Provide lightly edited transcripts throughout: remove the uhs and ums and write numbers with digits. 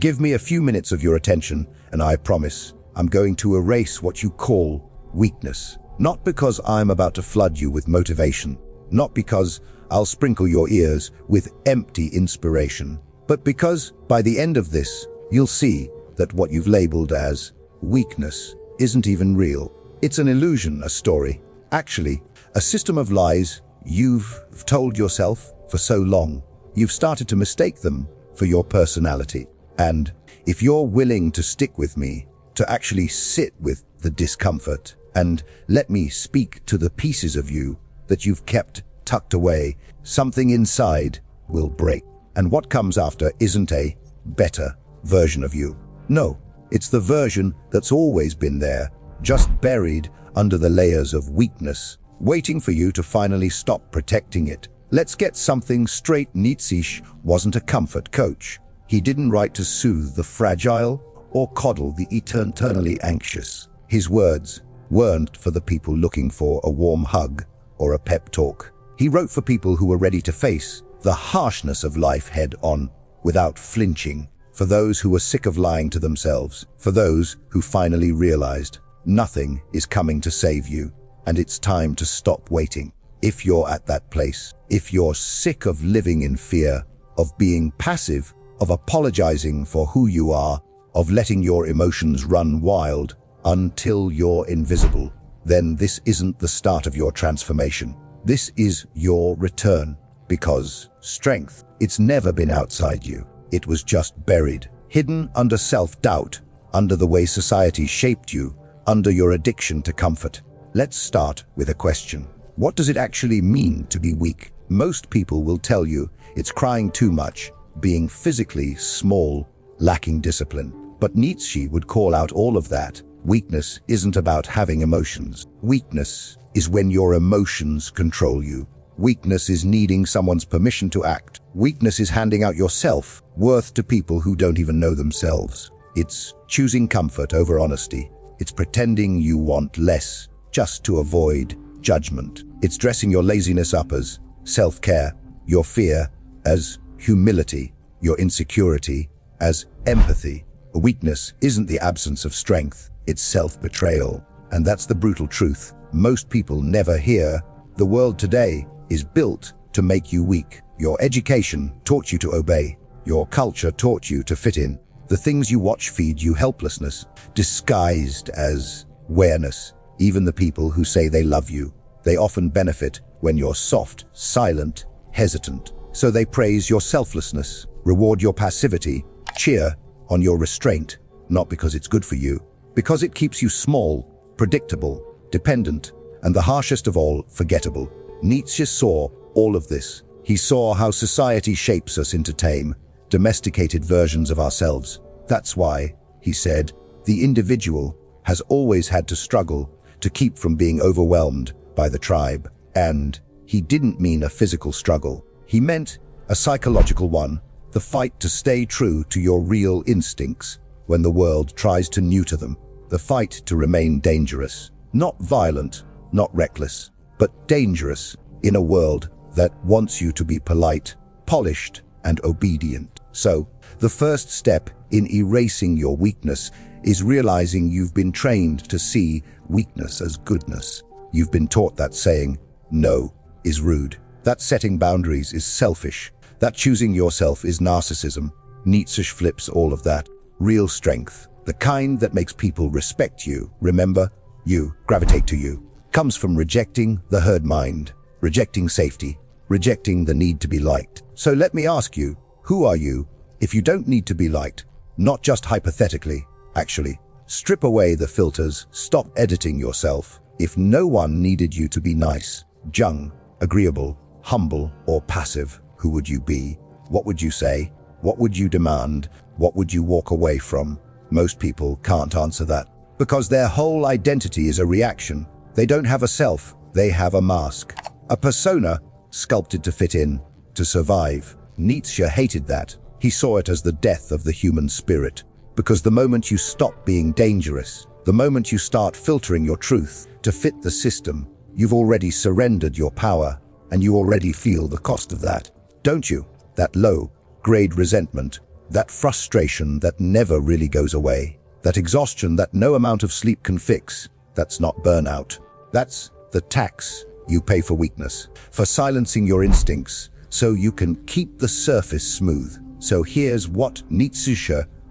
Give me a few minutes of your attention, and I promise I'm going to erase what you call weakness. Not because I'm about to flood you with motivation, not because I'll sprinkle your ears with empty inspiration, but because by the end of this, you'll see that what you've labeled as weakness isn't even real. It's an illusion, a story. Actually, a system of lies you've told yourself for so long. You've started to mistake them for your personality. And if you're willing to stick with me, to actually sit with the discomfort and let me speak to the pieces of you that you've kept tucked away, something inside will break. And what comes after isn't a better version of you. No, it's the version that's always been there, just buried under the layers of weakness, waiting for you to finally stop protecting it. Let's get something straight. Nietzsche wasn't a comfort coach. He didn't write to soothe the fragile or coddle the eternally anxious. His words weren't for the people looking for a warm hug or a pep talk. He wrote for people who were ready to face the harshness of life head on without flinching, for those who were sick of lying to themselves, for those who finally realized nothing is coming to save you, and it's time to stop waiting. If you're at that place, if you're sick of living in fear, of being passive, of apologizing for who you are, of letting your emotions run wild until you're invisible, then this isn't the start of your transformation. This is your return, because strength, it's never been outside you. It was just buried, hidden under self-doubt, under the way society shaped you, under your addiction to comfort. Let's start with a question. What does it actually mean to be weak? Most people will tell you it's crying too much, being physically small, lacking discipline. But Nietzsche would call out all of that. Weakness isn't about having emotions. Weakness is when your emotions control you. Weakness is needing someone's permission to act. Weakness is handing out your self-worth to people who don't even know themselves. It's choosing comfort over honesty. It's pretending you want less just to avoid judgment. It's dressing your laziness up as self-care, your fear as humility, your insecurity as empathy. Weakness isn't the absence of strength, it's self-betrayal. And that's the brutal truth most people never hear. The world today is built to make you weak. Your education taught you to obey. Your culture taught you to fit in. The things you watch feed you helplessness, disguised as awareness. Even the people who say they love you, they often benefit when you're soft, silent, hesitant. So they praise your selflessness, reward your passivity, cheer on your restraint, not because it's good for you, because it keeps you small, predictable, dependent, and the harshest of all, forgettable. Nietzsche saw all of this. He saw how society shapes us into tame, domesticated versions of ourselves. That's why, he said, the individual has always had to struggle to keep from being overwhelmed by the tribe. And he didn't mean a physical struggle. He meant a psychological one, the fight to stay true to your real instincts when the world tries to neuter them, the fight to remain dangerous, not violent, not reckless, but dangerous in a world that wants you to be polite, polished, and obedient. So, the first step in erasing your weakness is realizing you've been trained to see weakness as goodness. You've been taught that saying no is rude, that setting boundaries is selfish, that choosing yourself is narcissism. Nietzsche flips all of that. Real strength, the kind that makes people respect you, remember, you, gravitate to you, comes from rejecting the herd mind, rejecting safety, rejecting the need to be liked. So let me ask you, who are you if you don't need to be liked? Not just hypothetically, actually. Strip away the filters, stop editing yourself. If no one needed you to be nice, young, agreeable, humble, or passive, who would you be? What would you say? What would you demand? What would you walk away from? Most people can't answer that because their whole identity is a reaction. They don't have a self, they have a mask, a persona sculpted to fit in, to survive. Nietzsche hated that. He saw it as the death of the human spirit, because the moment you stop being dangerous, the moment you start filtering your truth to fit the system, you've already surrendered your power, and you already feel the cost of that, don't you? That low-grade resentment That frustration that never really goes away. That exhaustion that no amount of sleep can fix. That's not burnout. That's the tax you pay for weakness, for silencing your instincts so you can keep the surface smooth. So here's what Nietzsche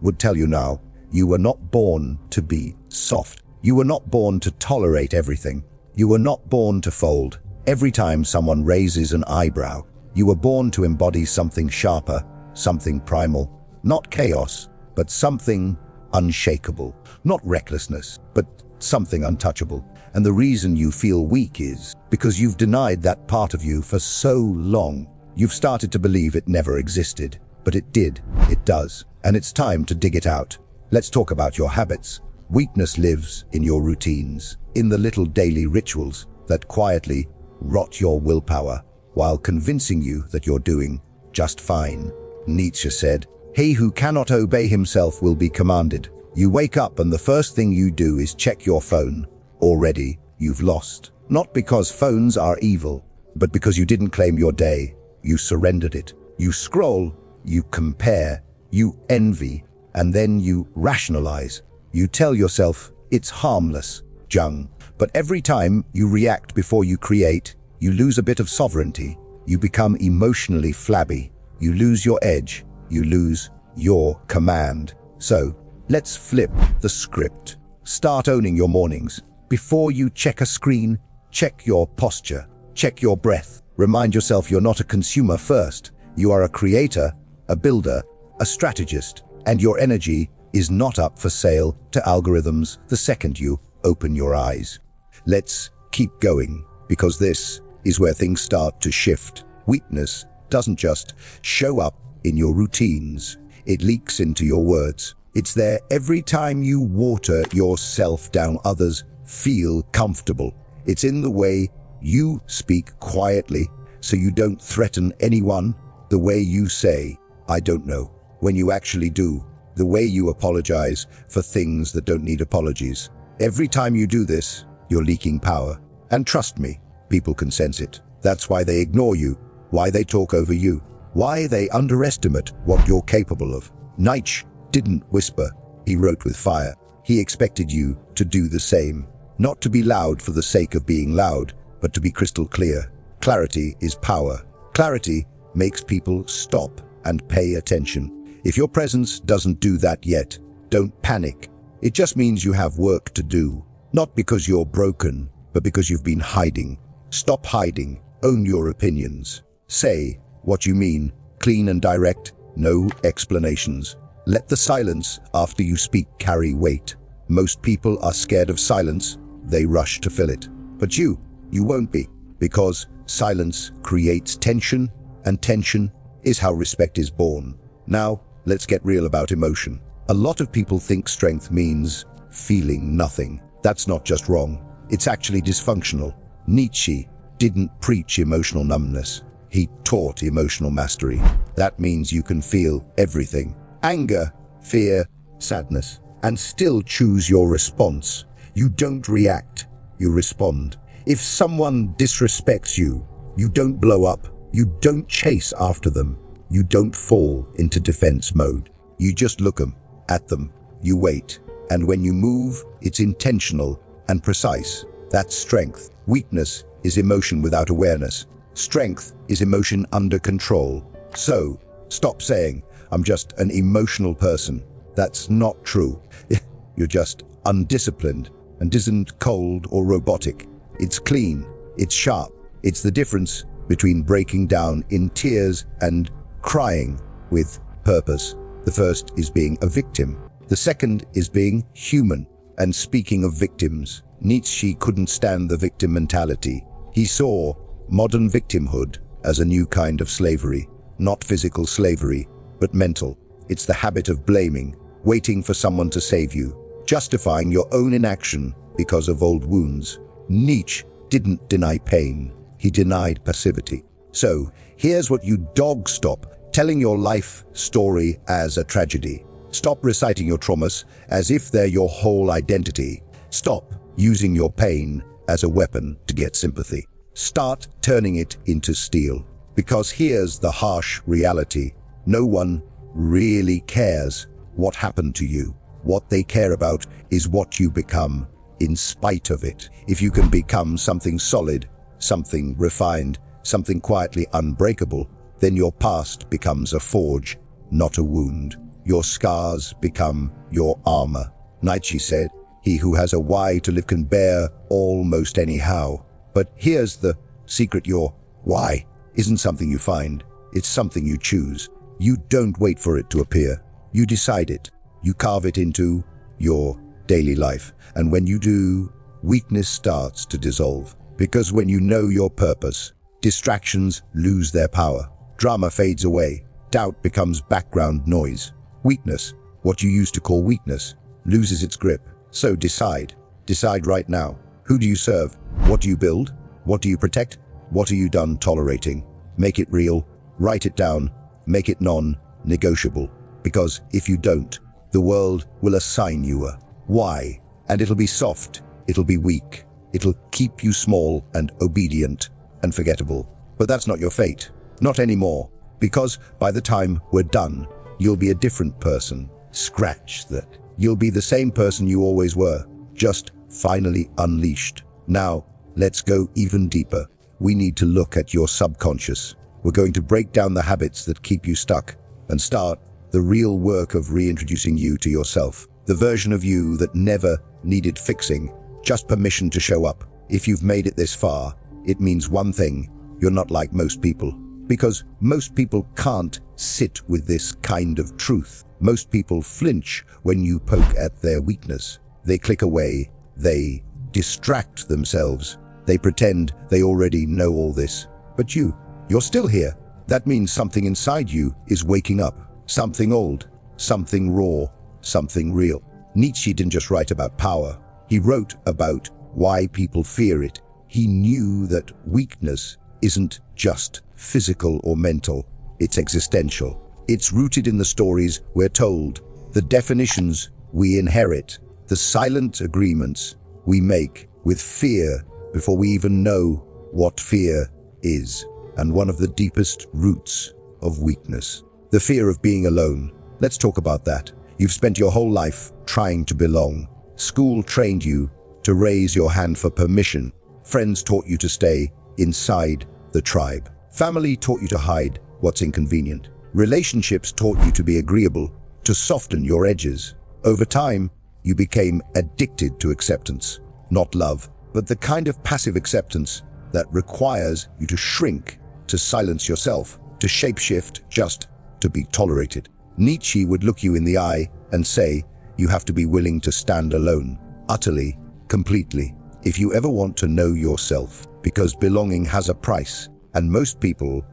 would tell you now. You were not born to be soft. You were not born to tolerate everything. You were not born to fold every time someone raises an eyebrow. You were born to embody something sharper, something primal. Not chaos, but something unshakable. Not recklessness, but something untouchable. And the reason you feel weak is because you've denied that part of you for so long. You've started to believe it never existed, but it did, it does, and it's time to dig it out. Let's talk about your habits. Weakness lives in your routines, in the little daily rituals that quietly rot your willpower while convincing you that you're doing just fine. Nietzsche said, "He who cannot obey himself will be commanded." You wake up and the first thing you do is check your phone. Already, you've lost. Not because phones are evil, but because you didn't claim your day. You surrendered it. You scroll, you compare, you envy, and then you rationalize. You tell yourself, it's harmless, Jung. But every time you react before you create, you lose a bit of sovereignty. You become emotionally flabby. You lose your edge. You lose your command. So, let's flip the script. Start owning your mornings. Before you check a screen, check your posture, check your breath. Remind yourself you're not a consumer first. You are a creator, a builder, a strategist, and your energy is not up for sale to algorithms the second you open your eyes. Let's keep going, because this is where things start to shift. Weakness doesn't just show up in your routines. It leaks into your words. It's there every time you water yourself down. Others feel comfortable. It's in the way you speak quietly so you don't threaten anyone. The way you say, "I don't know," when you actually do. The way you apologize for things that don't need apologies. Every time you do this, you're leaking power. And trust me, people can sense it. That's why they ignore you, why they talk over you, why they underestimate what you're capable of. Nietzsche didn't whisper, he wrote with fire. He expected you to do the same. Not to be loud for the sake of being loud, but to be crystal clear. Clarity is power. Clarity makes people stop and pay attention. If your presence doesn't do that yet, don't panic. It just means you have work to do. Not because you're broken, but because you've been hiding. Stop hiding. Own your opinions. Say what you mean, clean and direct, no explanations. Let the silence after you speak carry weight. Most people are scared of silence. They rush to fill it. But you won't be, because silence creates tension, and tension is how respect is born. Now, let's get real about emotion. A lot of people think strength means feeling nothing. That's not just wrong. It's actually dysfunctional. Nietzsche didn't preach emotional numbness. He taught emotional mastery. That means you can feel everything. Anger, fear, sadness, and still choose your response. You don't react, you respond. If someone disrespects you, you don't blow up. You don't chase after them. You don't fall into defense mode. You just look at them. You wait. And when you move, it's intentional and precise. That's strength. Weakness is emotion without awareness. Strength is emotion under control. So, stop saying, "I'm just an emotional person." That's not true. You're just undisciplined and isn't cold or robotic. It's clean. It's sharp. It's the difference between breaking down in tears and crying with purpose. The first is being a victim. The second is being human. And speaking of victims, Nietzsche couldn't stand the victim mentality. He saw modern victimhood as a new kind of slavery. Not physical slavery, but mental. It's the habit of blaming, waiting for someone to save you, justifying your own inaction because of old wounds. Nietzsche didn't deny pain. He denied passivity. So, here's what you dogs stop telling your life story as a tragedy. Stop reciting your traumas as if they're your whole identity. Stop using your pain as a weapon to get sympathy. Start turning it into steel. Because here's the harsh reality. No one really cares what happened to you. What they care about is what you become in spite of it. If you can become something solid, something refined, something quietly unbreakable, then your past becomes a forge, not a wound. Your scars become your armor. Nietzsche said, "He who has a why to live can bear almost anyhow." But here's the secret: your why isn't something you find, it's something you choose. You don't wait for it to appear. You decide it. You carve it into your daily life. And when you do, weakness starts to dissolve. Because when you know your purpose, distractions lose their power. Drama fades away. Doubt becomes background noise. Weakness, what you used to call weakness, loses its grip. So decide. Decide right now. Who do you serve? What do you build? What do you protect? What are you done tolerating? Make it real. Write it down. Make it non-negotiable. Because if you don't, the world will assign you a why. And it'll be soft. It'll be weak. It'll keep you small and obedient and forgettable. But that's not your fate. Not anymore. Because by the time we're done, you'll be a different person. Scratch that. You'll be the same person you always were, just finally unleashed. Now, let's go even deeper. We need to look at your subconscious. We're going to break down the habits that keep you stuck and start the real work of reintroducing you to yourself. The version of you that never needed fixing, just permission to show up. If you've made it this far, it means one thing: you're not like most people. Because most people can't sit with this kind of truth. Most people flinch when you poke at their weakness. They click away. They distract themselves. They pretend they already know all this. But you're still here. That means something inside you is waking up. Something old, something raw, something real. Nietzsche didn't just write about power. He wrote about why people fear it. He knew that weakness isn't just physical or mental, it's existential. It's rooted in the stories we're told, the definitions we inherit, the silent agreements we make with fear before we even know what fear is. And one of the deepest roots of weakness, the fear of being alone. Let's talk about that. You've spent your whole life trying to belong. School trained you to raise your hand for permission. Friends taught you to stay inside the tribe. Family taught you to hide what's inconvenient. Relationships taught you to be agreeable, to soften your edges. Over time, you became addicted to acceptance. Not love, but the kind of passive acceptance that requires you to shrink, to silence yourself, to shapeshift just to be tolerated. Nietzsche would look you in the eye and say, you have to be willing to stand alone, utterly, completely, if you ever want to know yourself, because belonging has a price, and most people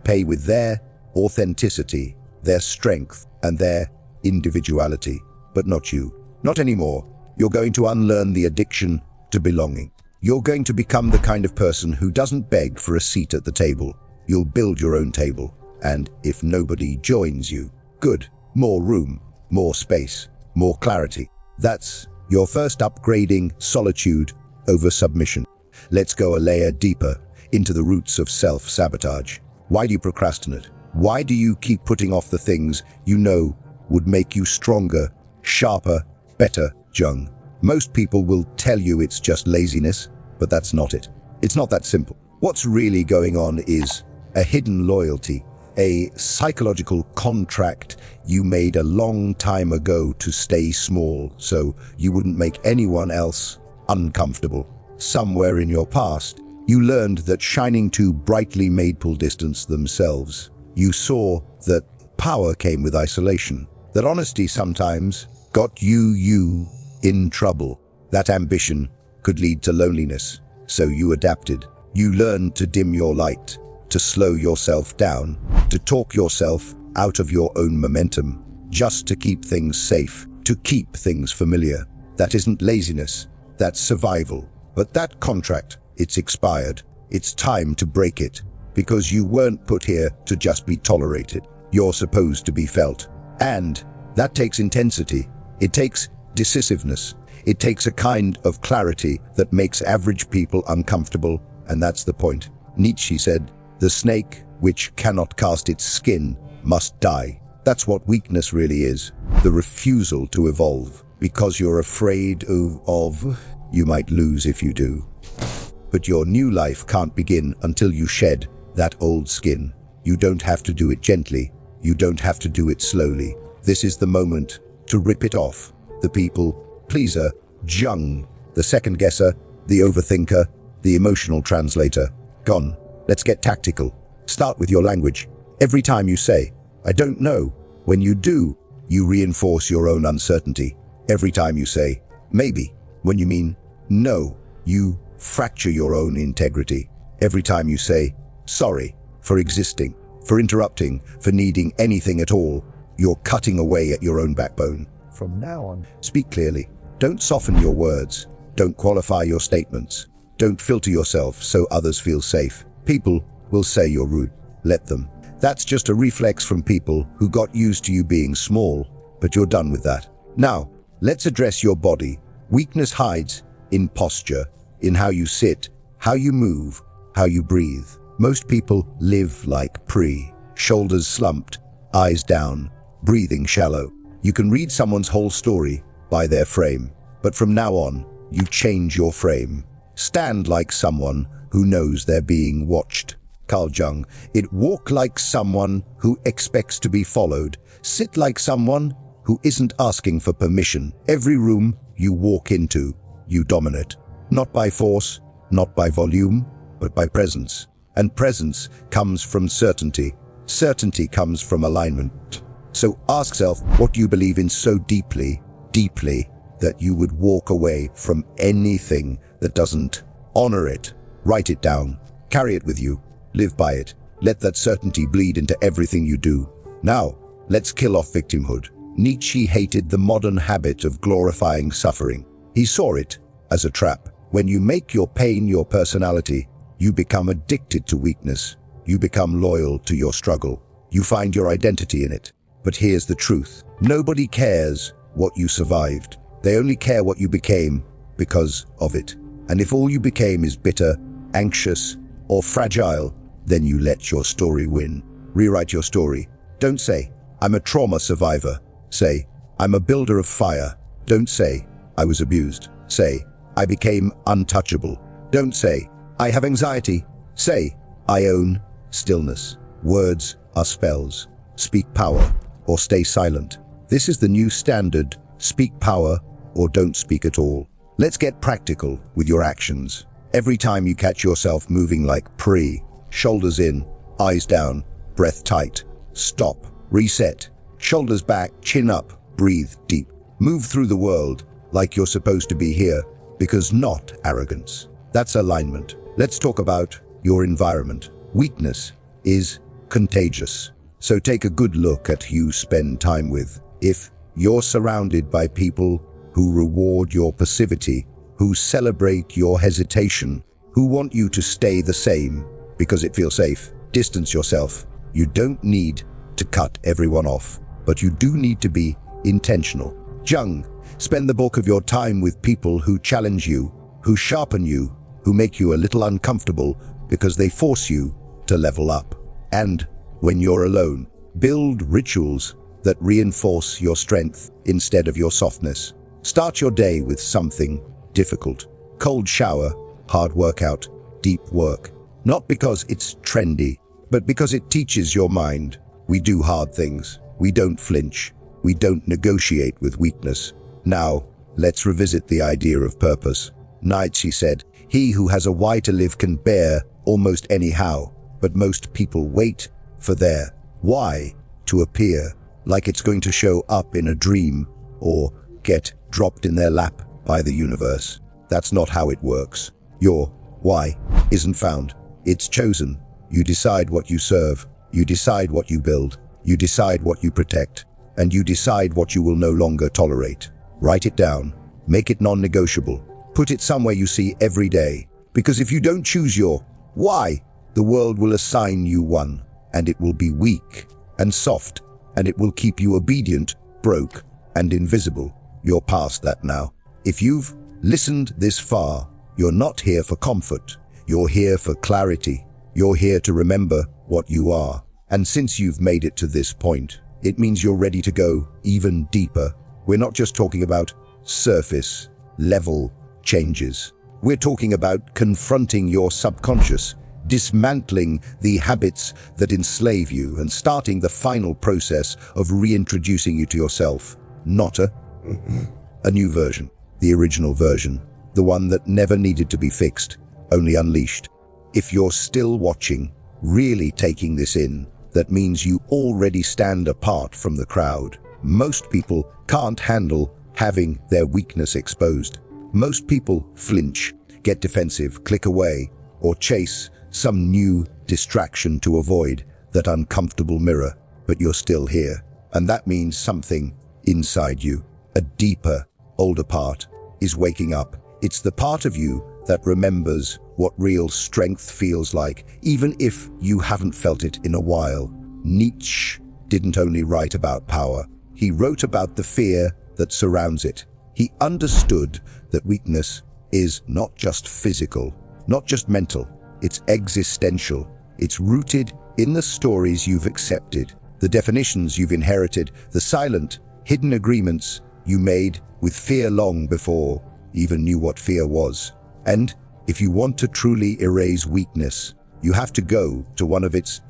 pay with their authenticity, their strength, and their individuality, but not you. Not anymore. You're going to unlearn the addiction to belonging. You're going to become the kind of person who doesn't beg for a seat at the table. You'll build your own table, and if nobody joins you, good. More room, more space, more clarity. That's your first upgrading solitude over submission. Let's go a layer deeper into the roots of self-sabotage. Why do you procrastinate? Why do you keep putting off the things you know would make you stronger, sharper, better, Jung? Most people will tell you it's just laziness, but that's not it. It's not that simple. What's really going on is a hidden loyalty, a psychological contract you made a long time ago to stay small so you wouldn't make anyone else uncomfortable. Somewhere in your past, you learned that shining too brightly made people distance themselves. You saw that power came with isolation, that honesty sometimes got you in trouble, that ambition could lead to loneliness. So you adapted. You learned to dim your light, to slow yourself down, to talk yourself out of your own momentum, just to keep things safe, to keep things familiar. That isn't laziness, that's survival. But that contract, it's expired. It's time to break it, because you weren't put here to just be tolerated. You're supposed to be felt. And that takes intensity. It takes decisiveness. It takes a kind of clarity that makes average people uncomfortable, and that's the point. Nietzsche said, "The snake which cannot cast its skin must die." That's what weakness really is. The refusal to evolve. Because you're afraid of you might lose if you do. But your new life can't begin until you shed that old skin. You don't have to do it gently. You don't have to do it slowly. This is the moment to rip it off. The people pleaser, Jung, the second guesser, the overthinker, the emotional translator. Gone. Let's get tactical. Start with your language. Every time you say, I don't know, when you do, you reinforce your own uncertainty. Every time you say, maybe, when you mean no, you fracture your own integrity. Every time you say, sorry, for existing, for interrupting, for needing anything at all, you're cutting away at your own backbone. From now on, speak clearly. Don't soften your words. Don't qualify your statements. Don't filter yourself so others feel safe. People will say you're rude. Let them. That's just a reflex from people who got used to you being small, but you're done with that. Now, let's address your body. Weakness hides in posture, in how you sit, how you move, how you breathe. Most people live like shoulders slumped, eyes down, breathing shallow. You can read someone's whole story by their frame, but from now on, you change your frame. Stand like someone who knows they're being watched. Carl Jung, it walk like someone who expects to be followed. Sit like someone who isn't asking for permission. Every room you walk into, you dominate. Not by force, not by volume, but by presence. And presence comes from certainty. Certainty comes from alignment. So ask yourself, what do you believe in so deeply, that you would walk away from anything that doesn't honor it? Write it down. Carry it with you. Live by it. Let that certainty bleed into everything you do. Now, let's kill off victimhood. Nietzsche hated the modern habit of glorifying suffering. He saw it as a trap. When you make your pain your personality, you become addicted to weakness. You become loyal to your struggle. You find your identity in it. But here's the truth. Nobody cares what you survived. They only care what you became because of it. And if all you became is bitter, anxious, or fragile, then you let your story win. Rewrite your story. Don't say, I'm a trauma survivor. Say, I'm a builder of fire. Don't say, I was abused. Say, I became untouchable. Don't say, I have anxiety. Say, I own stillness. Words are spells. Speak power or stay silent. This is the new standard. Speak power or don't speak at all. Let's get practical with your actions. Every time you catch yourself moving like shoulders in, eyes down, breath tight, stop, reset, shoulders back, chin up, breathe deep. Move through the world like you're supposed to be here, because not arrogance. That's alignment. Let's talk about your environment. Weakness is contagious. So take a good look at who you spend time with. If you're surrounded by people who reward your passivity, who celebrate your hesitation, who want you to stay the same because it feels safe, distance yourself. You don't need to cut everyone off, but you do need to be intentional. Jung, spend the bulk of your time with people who challenge you, who sharpen you, who make you a little uncomfortable because they force you to level up. And when you're alone, build rituals that reinforce your strength instead of your softness. Start your day with something difficult. Cold shower, hard workout, deep work. Not because it's trendy, but because it teaches your mind. We do hard things. We don't flinch. We don't negotiate with weakness. Now, let's revisit the idea of purpose. Nietzsche said, he who has a why to live can bear almost anyhow, but most people wait for their why to appear, like it's going to show up in a dream or get dropped in their lap by the universe. That's not how it works. Your why isn't found. It's chosen. You decide what you serve. You decide what you build. You decide what you protect. And you decide what you will no longer tolerate. Write it down. Make it non-negotiable. Put it somewhere you see every day. Because if you don't choose your why, the world will assign you one. And it will be weak and soft. And it will keep you obedient, broke, and invisible. You're past that now. If you've listened this far, you're not here for comfort. You're here for clarity. You're here to remember what you are. And since you've made it to this point, It means you're ready to go even deeper. We're not just talking about surface level changes. We're talking about confronting your subconscious, dismantling the habits that enslave you, and starting the final process of reintroducing you to yourself. Not a new version, the original version, the one that never needed to be fixed, only unleashed. If you're still watching, really taking this in, that means you already stand apart from the crowd. Most people can't handle having their weakness exposed. Most people flinch, get defensive, click away, or chase some new distraction to avoid that uncomfortable mirror. But you're still here, and that means something inside you, a deeper, older part, is waking up. It's the part of you that remembers what real strength feels like, even if you haven't felt it in a while. Nietzsche didn't only write about power, he wrote about the fear that surrounds it. He understood that weakness is not just physical, not just mental, it's existential. It's rooted in the stories you've accepted, the definitions you've inherited, the silent, hidden agreements you made with fear long before you even knew what fear was. And if you want to truly erase weakness, you have to go to one of its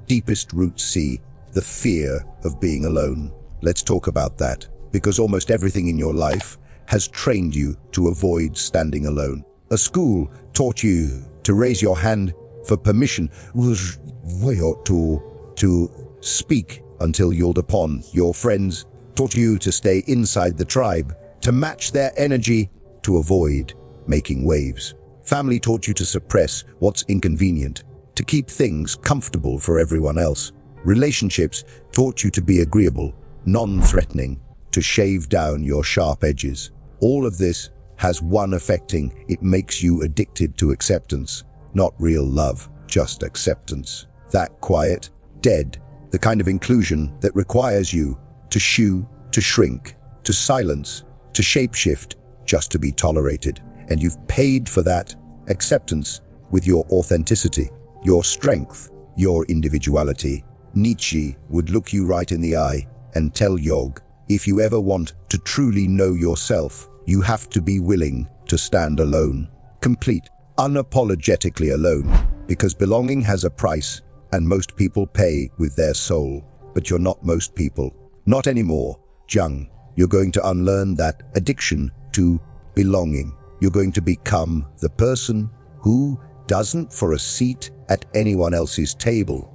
deepest roots. See, the fear of being alone. Let's talk about that, because almost everything in your life has trained you to avoid standing alone. A school taught you to raise your hand for permission, to speak until yelled upon. Your friends taught you to stay inside the tribe, to match their energy, to avoid making waves. Family taught you to suppress what's inconvenient, to keep things comfortable for everyone else. Relationships taught you to be agreeable, non-threatening, to shave down your sharp edges. All of this has one affecting: it makes you addicted to acceptance. Not real love, just acceptance. That quiet, dead, the kind of inclusion that requires you to to shrink, to silence, to shapeshift, just to be tolerated. And you've paid for that acceptance with your authenticity, your strength, your individuality. Nietzsche would look you right in the eye and tell Yog, if you ever want to truly know yourself, you have to be willing to stand alone, complete, unapologetically alone, because belonging has a price, and most people pay with their soul. But you're not most people. Not anymore, Jung. You're going to unlearn that addiction to belonging. You're going to become the person who doesn't for a seat at anyone else's table.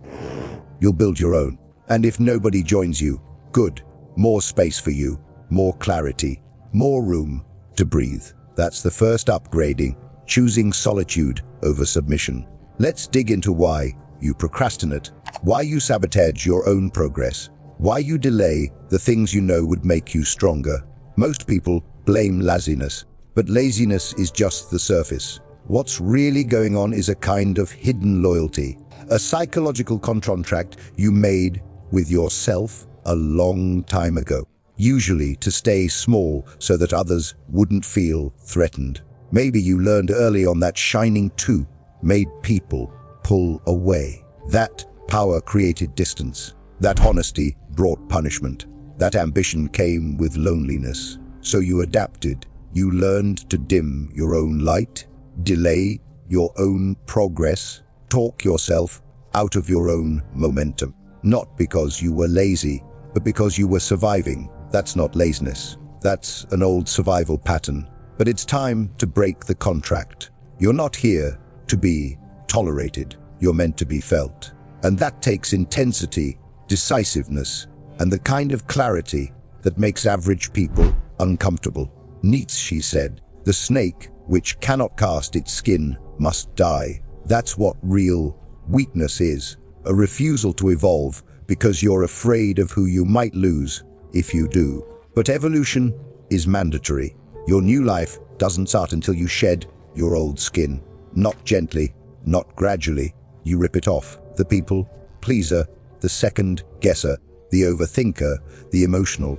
You'll build your own. And if nobody joins you, good. More space for you, more clarity, more room to breathe. That's the first upgrading, choosing solitude over submission. Let's dig into why you procrastinate, why you sabotage your own progress, why you delay the things you know would make you stronger. Most people blame laziness, but laziness is just the surface. What's really going on is a kind of hidden loyalty, a psychological contract you made with yourself a long time ago, usually to stay small so that others wouldn't feel threatened. Maybe you learned early on that shining too made people pull away. That power created distance. That honesty brought punishment. That ambition came with loneliness. So you adapted. You learned to dim your own light, delay your own progress, talk yourself out of your own momentum. Not because you were lazy, but because you were surviving. That's not laziness. That's an old survival pattern. But it's time to break the contract. You're not here to be tolerated. You're meant to be felt. And that takes intensity, decisiveness, and the kind of clarity that makes average people uncomfortable. Nietzsche said, "The snake which cannot cast its skin must die." That's what real weakness is, a refusal to evolve because you're afraid of who you might lose if you do. But evolution is mandatory. Your new life doesn't start until you shed your old skin. Not gently, not gradually. You rip it off. The people pleaser, the second guesser, the overthinker, the emotional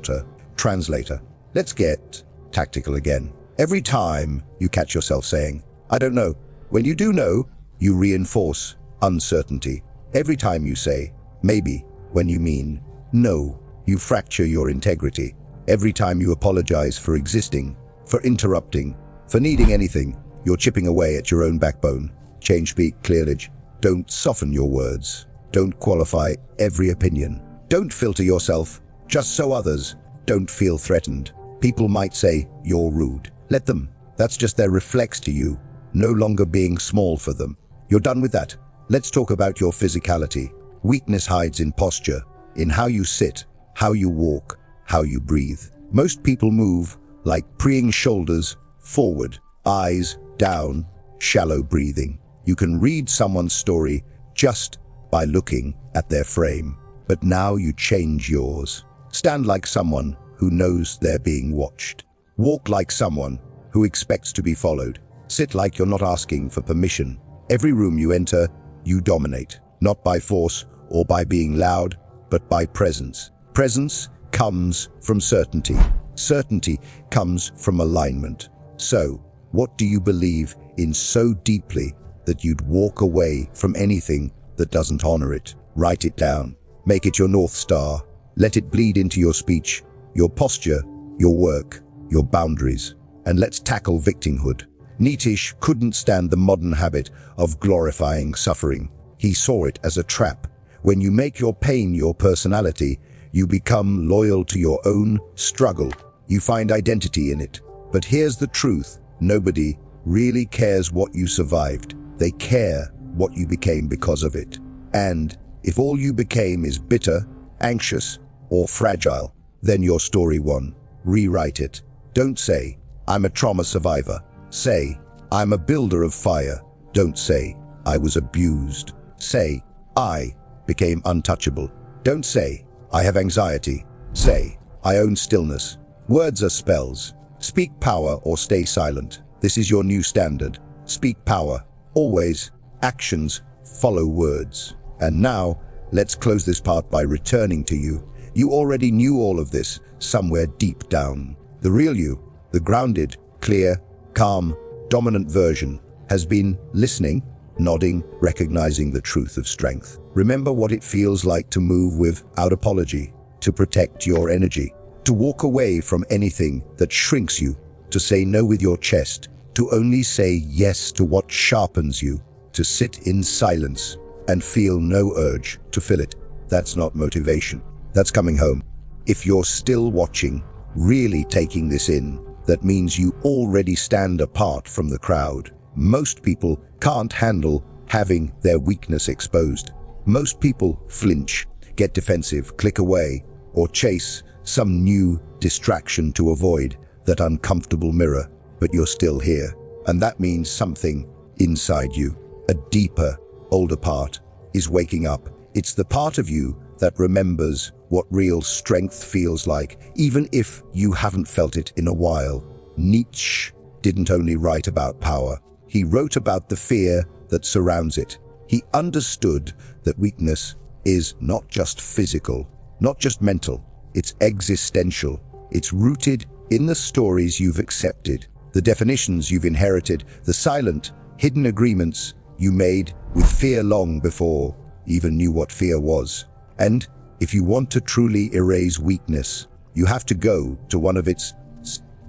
translator. Let's get tactical again. Every time you catch yourself saying, "I don't know," when you do know, you reinforce uncertainty. Every time you say, "maybe," when you mean No, you fracture your integrity. Every time you apologize for existing, for interrupting, for needing anything, you're chipping away at your own backbone. Change, speak clearly. Don't soften your words. Don't qualify every opinion. Don't filter yourself just so others don't feel threatened. People might say you're rude. Let them. That's just their reflex to you, no longer being small for them. You're done with that. Let's talk about your physicality. Weakness hides in posture, in how you sit, how you walk, how you breathe. Most people move like preying shoulders forward, eyes down, shallow breathing. You can read someone's story just by looking at their frame. But now you change yours. Stand like someone who knows they're being watched. Walk like someone who expects to be followed. Sit like you're not asking for permission. Every room you enter, you dominate, not by force or by being loud, but by presence. Presence comes from certainty. Certainty comes from alignment. So, what do you believe in so deeply that you'd walk away from anything that doesn't honor it? Write it down. Make it your North Star. Let it bleed into your speech, your posture, your work, your boundaries. And let's tackle victimhood. Nietzsche couldn't stand the modern habit of glorifying suffering. He saw it as a trap. When you make your pain your personality, you become loyal to your own struggle. You find identity in it. But here's the truth. Nobody really cares what you survived. They care what you became because of it. And if all you became is bitter, anxious, or fragile, then your story won. Rewrite it. Don't say, I'm a trauma survivor. Say, I'm a builder of fire. Don't say, I was abused. Say, I became untouchable. Don't say, I have anxiety. Say, I own stillness. Words are spells. Speak power or stay silent. This is your new standard. Speak power. Always. Actions follow words. And now, let's close this part by returning to you. You already knew all of this somewhere deep down. The real you, the grounded, clear, calm, dominant version, has been listening, nodding, recognizing the truth of strength. Remember what it feels like to move without apology, to protect your energy, to walk away from anything that shrinks you, to say no with your chest, to only say yes to what sharpens you, to sit in silence and feel no urge to fill it. That's not motivation. That's coming home. If you're still watching, really taking this in, that means you already stand apart from the crowd. Most people can't handle having their weakness exposed. Most people flinch, get defensive, click away, or chase some new distraction to avoid that uncomfortable mirror. But you're still here. And that means something inside you, a deeper, older part, is waking up. It's the part of you that remembers what real strength feels like, even if you haven't felt it in a while. Nietzsche didn't only write about power. He wrote about the fear that surrounds it. He understood that weakness is not just physical, not just mental. It's existential. It's rooted in the stories you've accepted, the definitions you've inherited, the silent, hidden agreements you made with fear long before you even knew what fear was. And if you want to truly erase weakness, you have to go to one of its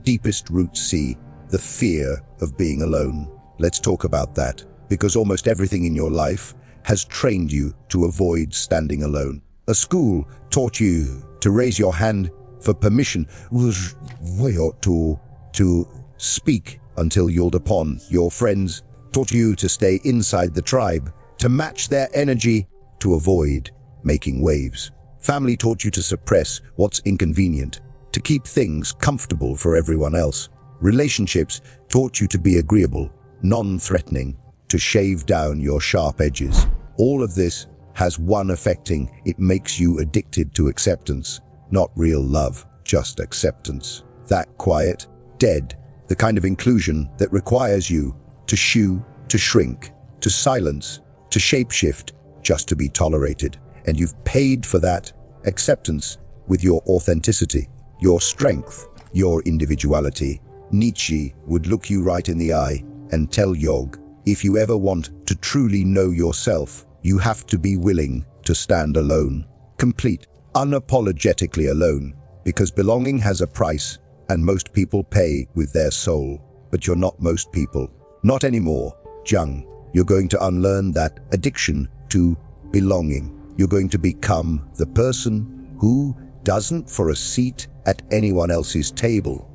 deepest roots, the fear of being alone. Let's talk about that, because almost everything in your life has trained you to avoid standing alone. A school taught you to raise your hand for permission, to speak until yelled upon. Your friends taught you to stay inside the tribe, to match their energy, to avoid making waves. Family taught you to suppress what's inconvenient, to keep things comfortable for everyone else. Relationships taught you to be agreeable, non-threatening, to shave down your sharp edges. All of this has one affecting: it makes you addicted to acceptance. Not real love, just acceptance. That quiet, dead, the kind of inclusion that requires you to shoo, to shrink, to silence, to shapeshift, just to be tolerated. And you've paid for that acceptance with your authenticity, your strength, your individuality. Nietzsche would look you right in the eye and tell Yog, if you ever want to truly know yourself, you have to be willing to stand alone, complete, unapologetically alone, because belonging has a price, and most people pay with their soul. But you're not most people. Not anymore, Jung. You're going to unlearn that addiction to belonging. You're going to become the person who doesn't for a seat at anyone else's table.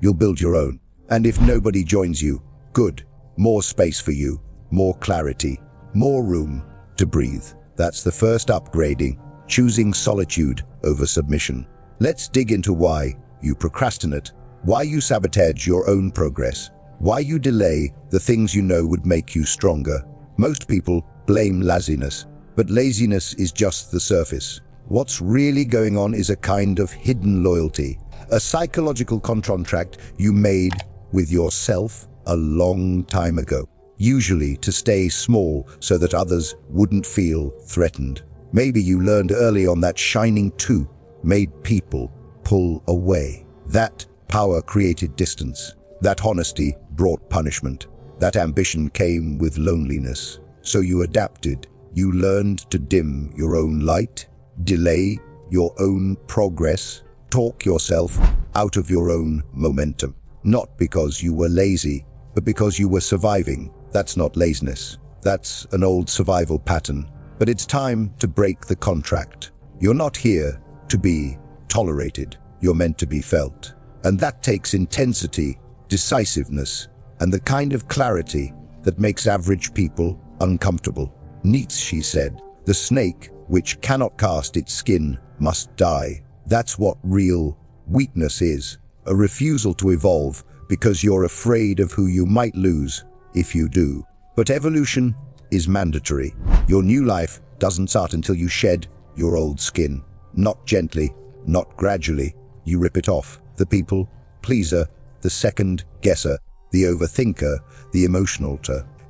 You'll build your own. And if nobody joins you, good. More space for you, more clarity, more room to breathe. That's the first upgrading, choosing solitude over submission. Let's dig into why you procrastinate, why you sabotage your own progress, why you delay the things you know would make you stronger. Most people blame laziness, but laziness is just the surface. What's really going on is a kind of hidden loyalty, a psychological contract you made with yourself a long time ago, usually to stay small so that others wouldn't feel threatened. Maybe you learned early on that shining too made people pull away. That power created distance. That honesty brought punishment. That ambition came with loneliness. So you adapted. You learned to dim your own light, delay your own progress, talk yourself out of your own momentum. Not because you were lazy, but because you were surviving. That's not laziness. That's an old survival pattern. But it's time to break the contract. You're not here to be tolerated. You're meant to be felt. And that takes intensity, decisiveness, and the kind of clarity that makes average people uncomfortable. Nietzsche said, "The snake which cannot cast its skin must die." That's what real weakness is, a refusal to evolve because you're afraid of who you might lose if you do. But evolution is mandatory. Your new life doesn't start until you shed your old skin. Not gently, not gradually. You rip it off. The people pleaser, the second guesser, the overthinker, the emotional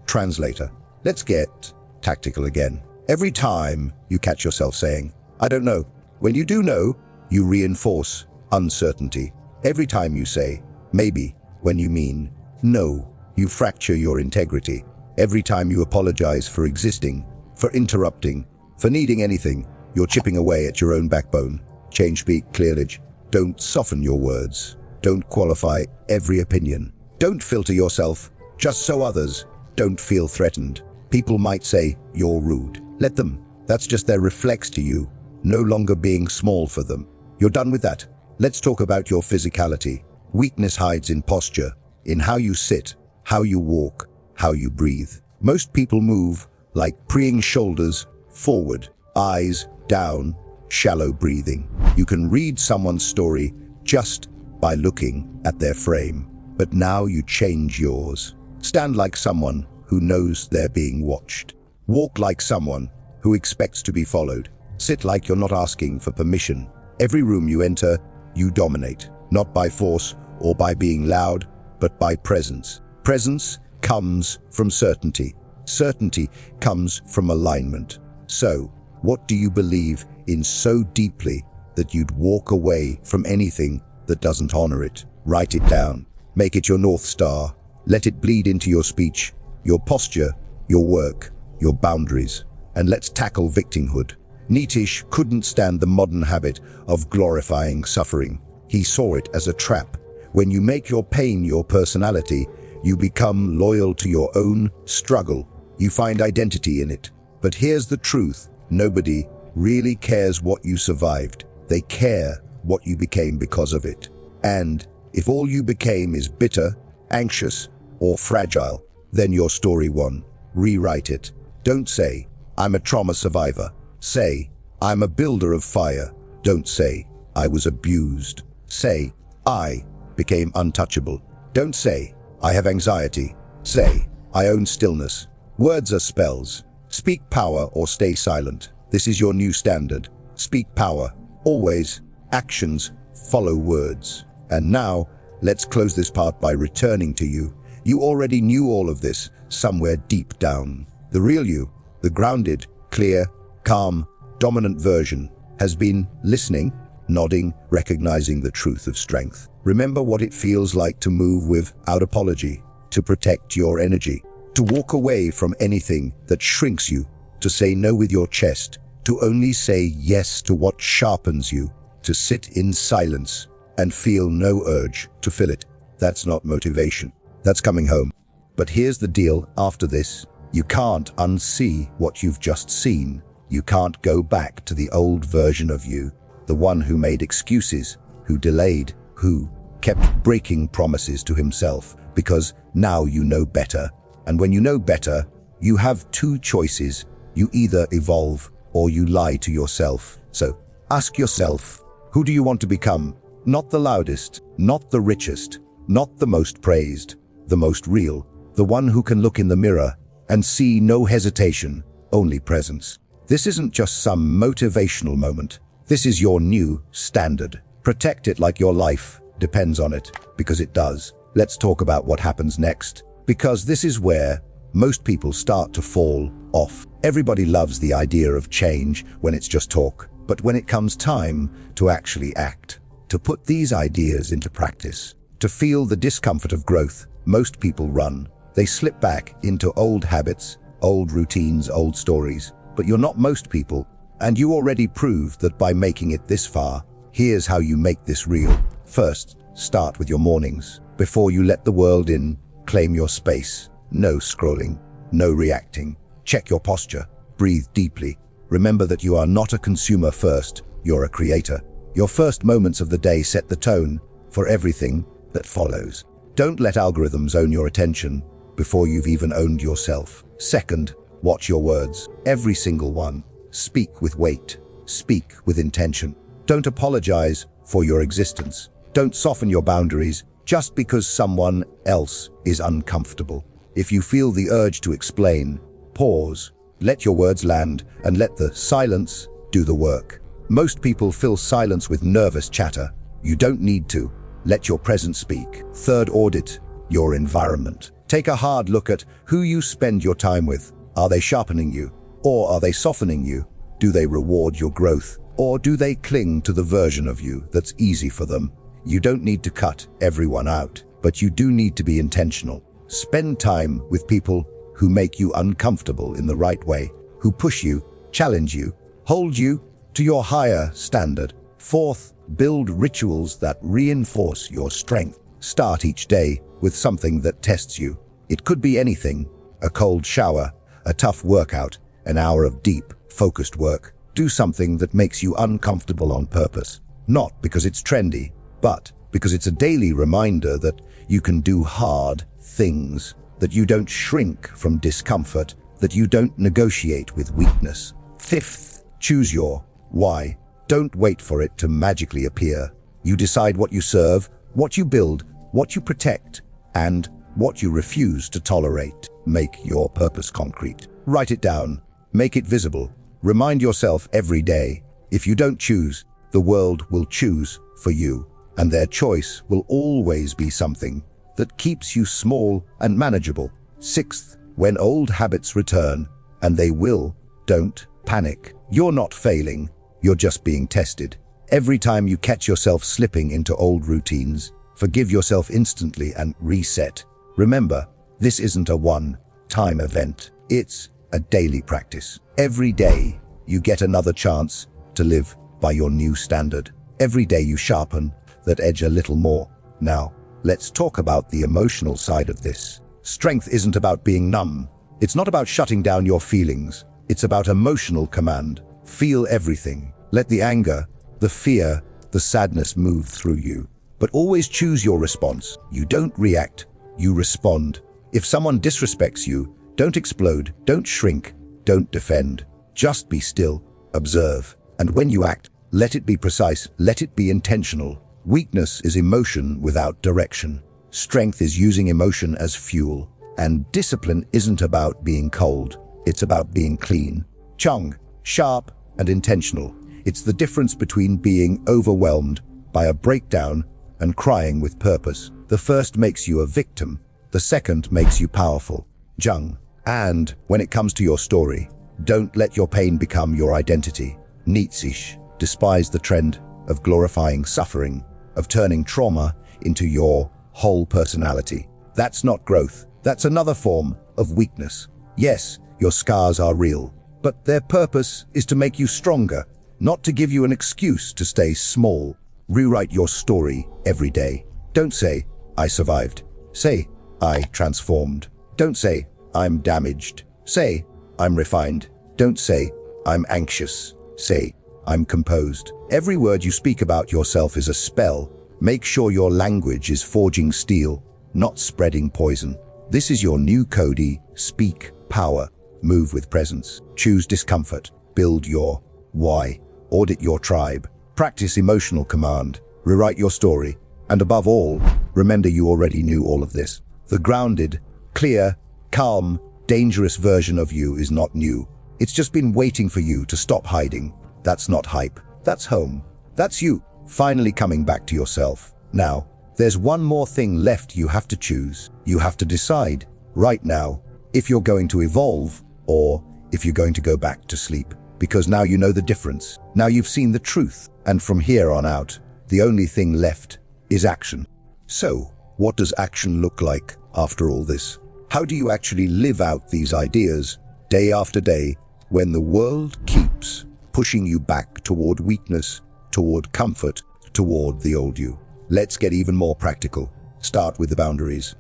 translator. Let's get tactical again. Every time you catch yourself saying, "I don't know," when you do know, you reinforce uncertainty. Every time you say, "maybe," when you mean no, you fracture your integrity. Every time you apologize for existing, for interrupting, for needing anything, you're chipping away at your own backbone. Change, speak clearly. Don't soften your words. Don't qualify every opinion. Don't filter yourself just so others don't feel threatened. People might say you're rude. Let them. That's just their reflex to you, no longer being small for them. You're done with that. Let's talk about your physicality. Weakness hides in posture, in how you sit, how you walk, how you breathe. Most people move like preying, shoulders forward, eyes down, shallow breathing. You can read someone's story just by looking at their frame. But now you change yours. Stand like someone who knows they're being watched. Walk like someone who expects to be followed. Sit like you're not asking for permission. Every room you enter, you dominate, not by force or by being loud, but by presence. Presence comes from certainty. Certainty comes from alignment. So, what do you believe in so deeply that you'd walk away from anything that doesn't honor it? Write it down. Make it your North Star. Let it bleed into your speech, your posture, your work, your boundaries. And let's tackle victimhood. Nietzsche couldn't stand the modern habit of glorifying suffering. He saw it as a trap. When you make your pain your personality, you become loyal to your own struggle. You find identity in it. But here's the truth. Nobody really cares what you survived. They care what you became because of it. And if all you became is bitter, anxious, or fragile, then your story won. Rewrite it. Don't say, "I'm a trauma survivor." Say, "I'm a builder of fire." Don't say, "I was abused." Say, "I became untouchable." Don't say, "I have anxiety." Say, "I own stillness." Words are spells. Speak power or stay silent. This is your new standard. Speak power. Always. Actions follow words. And now, let's close this part by returning to you. You already knew all of this somewhere deep down. The real you, the grounded, clear, calm, dominant version, has been listening, nodding, recognizing the truth of strength. Remember what it feels like to move without apology, to protect your energy, to walk away from anything that shrinks you, to say no with your chest, to only say yes to what sharpens you, to sit in silence and feel no urge to fill it. That's not motivation. That's coming home. But here's the deal after this. You can't unsee what you've just seen. You can't go back to the old version of you, the one who made excuses, who delayed, who kept breaking promises to himself, because now you know better. And when you know better, you have two choices. You either evolve or you lie to yourself. So ask yourself, who do you want to become? Not the loudest, not the richest, not the most praised, the most real, the one who can look in the mirror and see no hesitation, only presence. This isn't just some motivational moment. This is your new standard. Protect it like your life depends on it, because it does. Let's talk about what happens next, because this is where most people start to fall off. Everybody loves the idea of change when it's just talk, but when it comes time to actually act, to put these ideas into practice, to feel the discomfort of growth, most people run. They slip back into old habits, old routines, old stories. But you're not most people, and you already proved that by making it this far. Here's how you make this real. First, start with your mornings. Before you let the world in, claim your space. No scrolling, no reacting. Check your posture. Breathe deeply. Remember that you are not a consumer first, you're a creator. Your first moments of the day set the tone for everything that follows. Don't let algorithms own your attention before you've even owned yourself. Second, watch your words. Every single one. Speak with weight. Speak with intention. Don't apologize for your existence. Don't soften your boundaries just because someone else is uncomfortable. If you feel the urge to explain, pause. Let your words land and let the silence do the work. Most people fill silence with nervous chatter. You don't need to. Let your presence speak. Third, audit your environment. Take a hard look at who you spend your time with. Are they sharpening you? Or are they softening you? Do they reward your growth? Or do they cling to the version of you that's easy for them? You don't need to cut everyone out, but you do need to be intentional. Spend time with people who make you uncomfortable in the right way, who push you, challenge you, hold you to your higher standard. Fourth, build rituals that reinforce your strength. Start each day with something that tests you. It could be anything: a cold shower, a tough workout, an hour of deep, focused work. Do something that makes you uncomfortable on purpose. Not because it's trendy, but because it's a daily reminder that you can do hard things, that you don't shrink from discomfort, that you don't negotiate with weakness. Fifth, choose your why. Don't wait for it to magically appear. You decide what you serve, what you build, what you protect, and what you refuse to tolerate. Make your purpose concrete. Write it down. Make it visible. Remind yourself every day. If you don't choose, the world will choose for you, and their choice will always be something that keeps you small and manageable. Sixth, when old habits return, and they will, don't panic. You're not failing. You're just being tested. Every time you catch yourself slipping into old routines, forgive yourself instantly and reset. Remember, this isn't a one-time event. It's a daily practice. Every day, you get another chance to live by your new standard. Every day you sharpen that edge a little more. Now, let's talk about the emotional side of this. Strength isn't about being numb. It's not about shutting down your feelings. It's about emotional command. Feel everything. Let the anger, the fear, the sadness move through you. But always choose your response. You don't react, you respond. If someone disrespects you, don't explode, don't shrink, don't defend. Just be still, observe. And when you act, let it be precise, let it be intentional. Weakness is emotion without direction. Strength is using emotion as fuel. And discipline isn't about being cold. It's about being clean. Chung, sharp and intentional. It's the difference between being overwhelmed by a breakdown and crying with purpose. The first makes you a victim. The second makes you powerful. Jung. And when it comes to your story, don't let your pain become your identity. Nietzsche despised the trend of glorifying suffering, of turning trauma into your whole personality. That's not growth. That's another form of weakness. Yes, your scars are real. but their purpose is to make you stronger, not to give you an excuse to stay small. Rewrite your story every day. Don't say, I survived. Say, I transformed. Don't say, I'm damaged. Say, I'm refined. Don't say, I'm anxious. Say, I'm composed. Every word you speak about yourself is a spell. Make sure your language is forging steel, not spreading poison. This is your new Cody. Speak power. Move with presence. Choose discomfort. Build your why. Audit your tribe. Practice emotional command. Rewrite your story. And above all, remember you already knew all of this. The grounded, clear, calm, dangerous version of you is not new. It's just been waiting for you to stop hiding. That's not hype. That's home. That's you, finally coming back to yourself. Now, there's one more thing left you have to choose. You have to decide, right now, if you're going to evolve or if you're going to go back to sleep. Because now you know the difference. Now you've seen the truth. And from here on out, the only thing left is action. So, what does action look like after all this? How do you actually live out these ideas day after day when the world keeps pushing you back toward weakness, toward comfort, toward the old you? Let's get even more practical. Start with the boundaries.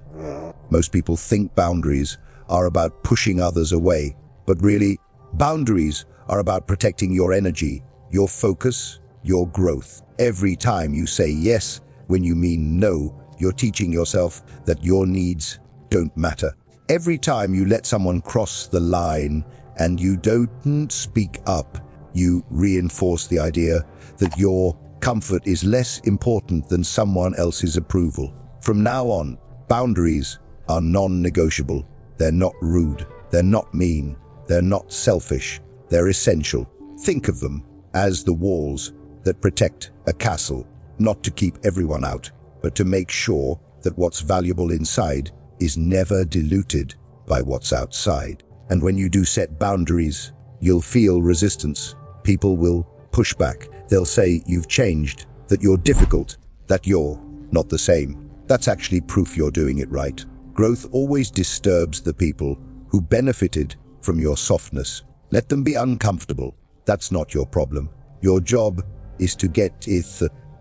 Most people think boundaries are about pushing others away, but really, boundaries are about protecting your energy, your focus, your growth. Every time you say yes when you mean no, you're teaching yourself that your needs don't matter. Every time you let someone cross the line and you don't speak up, you reinforce the idea that your comfort is less important than someone else's approval. From now on, boundaries are non-negotiable. They're not rude. They're not mean. They're not selfish. They're essential. Think of them as the walls that protect a castle, not to keep everyone out, but to make sure that what's valuable inside is never diluted by what's outside. And when you do set boundaries, you'll feel resistance. People will push back. They'll say you've changed, that you're difficult, that you're not the same. That's actually proof you're doing it right. Growth always disturbs the people who benefited from your softness. Let them be uncomfortable. That's not your problem. Your job is to get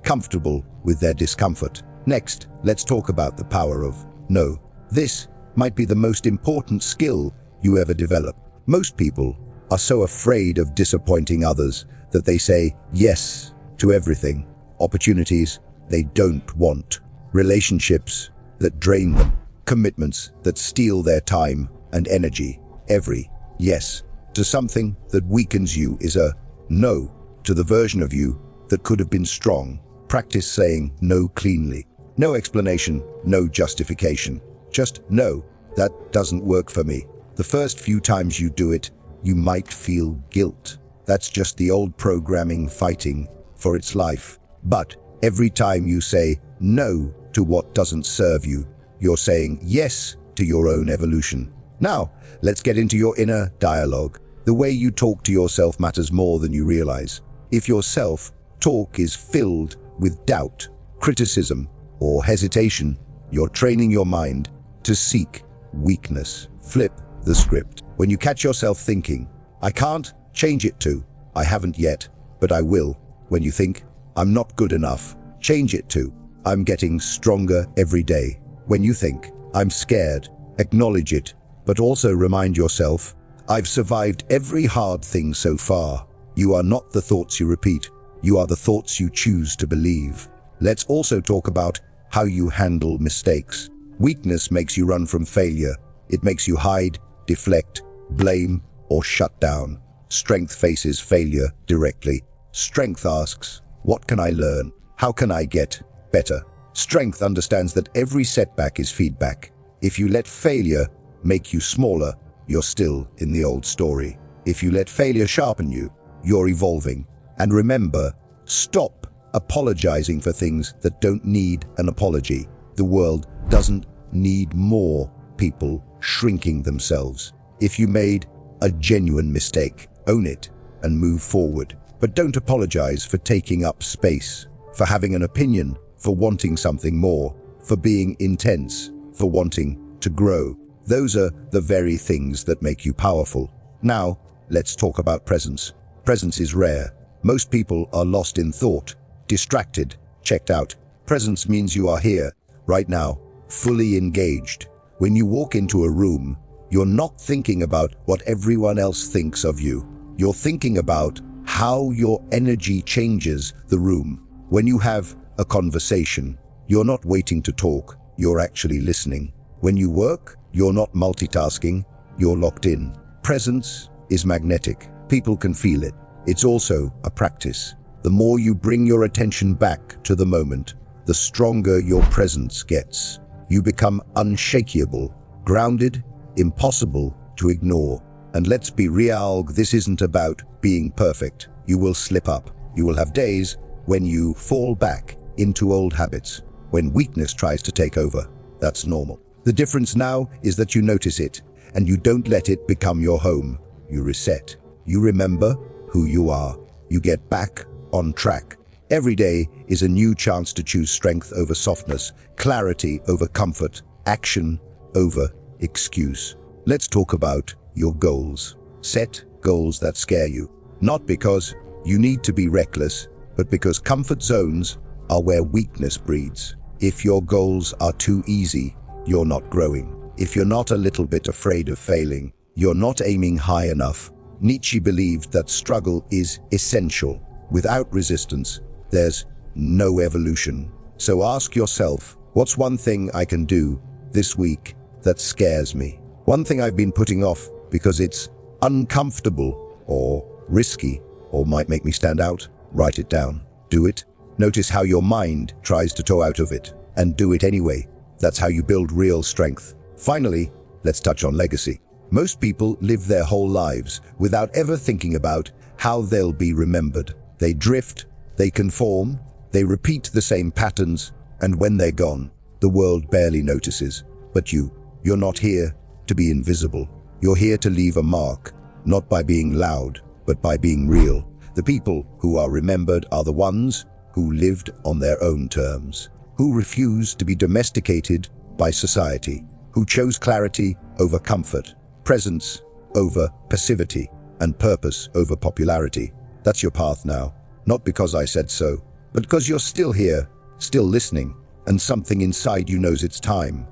comfortable with their discomfort. Next, let's talk about the power of no. This might be the most important skill you ever develop. Most people are so afraid of disappointing others that they say yes to everything. Opportunities they don't want, relationships that drain them, commitments that steal their time and energy. Every yes to something that weakens you is a no to the version of you that could have been strong. Practice saying no cleanly. No explanation, no justification. Just no, that doesn't work for me. The first few times you do it, you might feel guilt. That's just the old programming fighting for its life. But every time you say no to what doesn't serve you, you're saying yes to your own evolution. Now, let's get into your inner dialogue. The way you talk to yourself matters more than you realize. If your self-talk is filled with doubt, criticism, or hesitation, you're training your mind to seek weakness. Flip the script. When you catch yourself thinking, I can't, change it to, I haven't yet, but I will. When you think, I'm not good enough, change it to, I'm getting stronger every day. When you think, I'm scared, acknowledge it, but also remind yourself, I've survived every hard thing so far. You are not the thoughts you repeat, you are the thoughts you choose to believe. Let's also talk about how you handle mistakes. Weakness makes you run from failure. It makes you hide, deflect, blame, or shut down. Strength faces failure directly. Strength asks, what can I learn? How can I get better? Strength understands that every setback is feedback. If you let failure make you smaller, you're still in the old story. If you let failure sharpen you, you're evolving. And remember, stop apologizing for things that don't need an apology. The world doesn't need more people shrinking themselves. If you made a genuine mistake, own it and move forward. But don't apologize for taking up space, for having an opinion, for wanting something more, for being intense, for wanting to grow. Those are the very things that make you powerful. Now, let's talk about presence. Presence is rare. Most people are lost in thought, distracted, checked out. Presence means you are here, right now, fully engaged. When you walk into a room, you're not thinking about what everyone else thinks of you. You're thinking about how your energy changes the room. When you have a conversation, you're not waiting to talk, you're actually listening. When you work, you're not multitasking, you're locked in. Presence is magnetic. People can feel it. It's also a practice. The more you bring your attention back to the moment, the stronger your presence gets. You become unshakable, grounded, impossible to ignore. And let's be real, this isn't about being perfect. You will slip up. You will have days when you fall back into old habits, when weakness tries to take over. That's normal. The difference now is that you notice it, and you don't let it become your home. You reset. You remember who you are. You get back on track. Every day is a new chance to choose strength over softness, clarity over comfort, action over excuse. Let's talk about your goals. Set goals that scare you. Not because you need to be reckless, but because comfort zones are where weakness breeds. If your goals are too easy, you're not growing. If you're not a little bit afraid of failing, you're not aiming high enough. Nietzsche believed that struggle is essential. Without resistance, there's no evolution. So ask yourself, what's one thing I can do this week that scares me? One thing I've been putting off because it's uncomfortable or risky or might make me stand out. Write it down. Do it. Notice how your mind tries to toe out of it, and do it anyway. That's how you build real strength. Finally, let's touch on legacy. Most people live their whole lives without ever thinking about how they'll be remembered. They drift, they conform, they repeat the same patterns, and when they're gone, the world barely notices. But you're not here to be invisible. You're here to leave a mark, not by being loud, but by being real. The people who are remembered are the ones who lived on their own terms, who refused to be domesticated by society, who chose clarity over comfort, presence over passivity, and purpose over popularity. That's your path now. Not because I said so, but because you're still here, still listening, and something inside you knows it's time.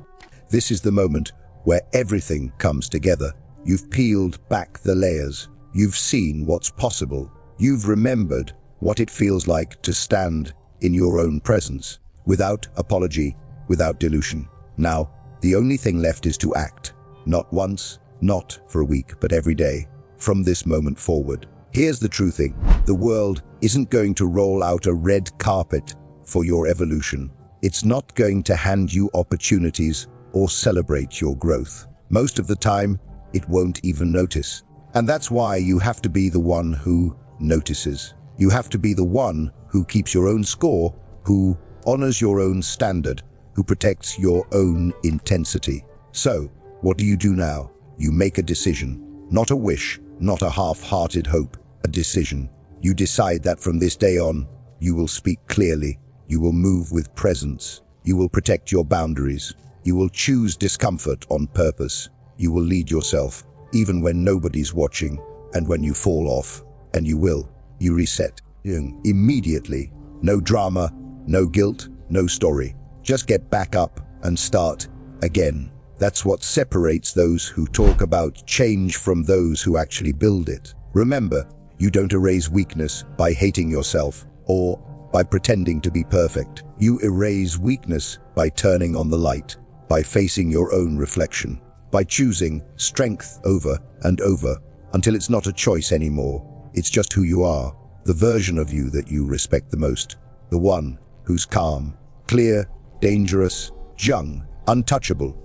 This is the moment where everything comes together. You've peeled back the layers. You've seen what's possible. You've remembered what it feels like to stand in your own presence, without apology, without dilution. Now, the only thing left is to act. Not once, not for a week, but every day, from this moment forward. Here's the true thing. The world isn't going to roll out a red carpet for your evolution. It's not going to hand you opportunities or celebrate your growth. Most of the time, it won't even notice. And that's why you have to be the one who notices. You have to be the one who keeps your own score, who honors your own standard, who protects your own intensity. So, what do you do now? You make a decision, not a wish, not a half-hearted hope, a decision. You decide that from this day on, you will speak clearly, you will move with presence, you will protect your boundaries, you will choose discomfort on purpose, you will lead yourself, even when nobody's watching, and when you fall off, and you will, you reset. Immediately. No drama, no guilt, no story. Just get back up and start again. That's what separates those who talk about change from those who actually build it. Remember, you don't erase weakness by hating yourself or by pretending to be perfect. You erase weakness by turning on the light, by facing your own reflection, by choosing strength over and over until it's not a choice anymore. It's just who you are, the version of you that you respect the most, the one who's calm, clear, dangerous, young, untouchable.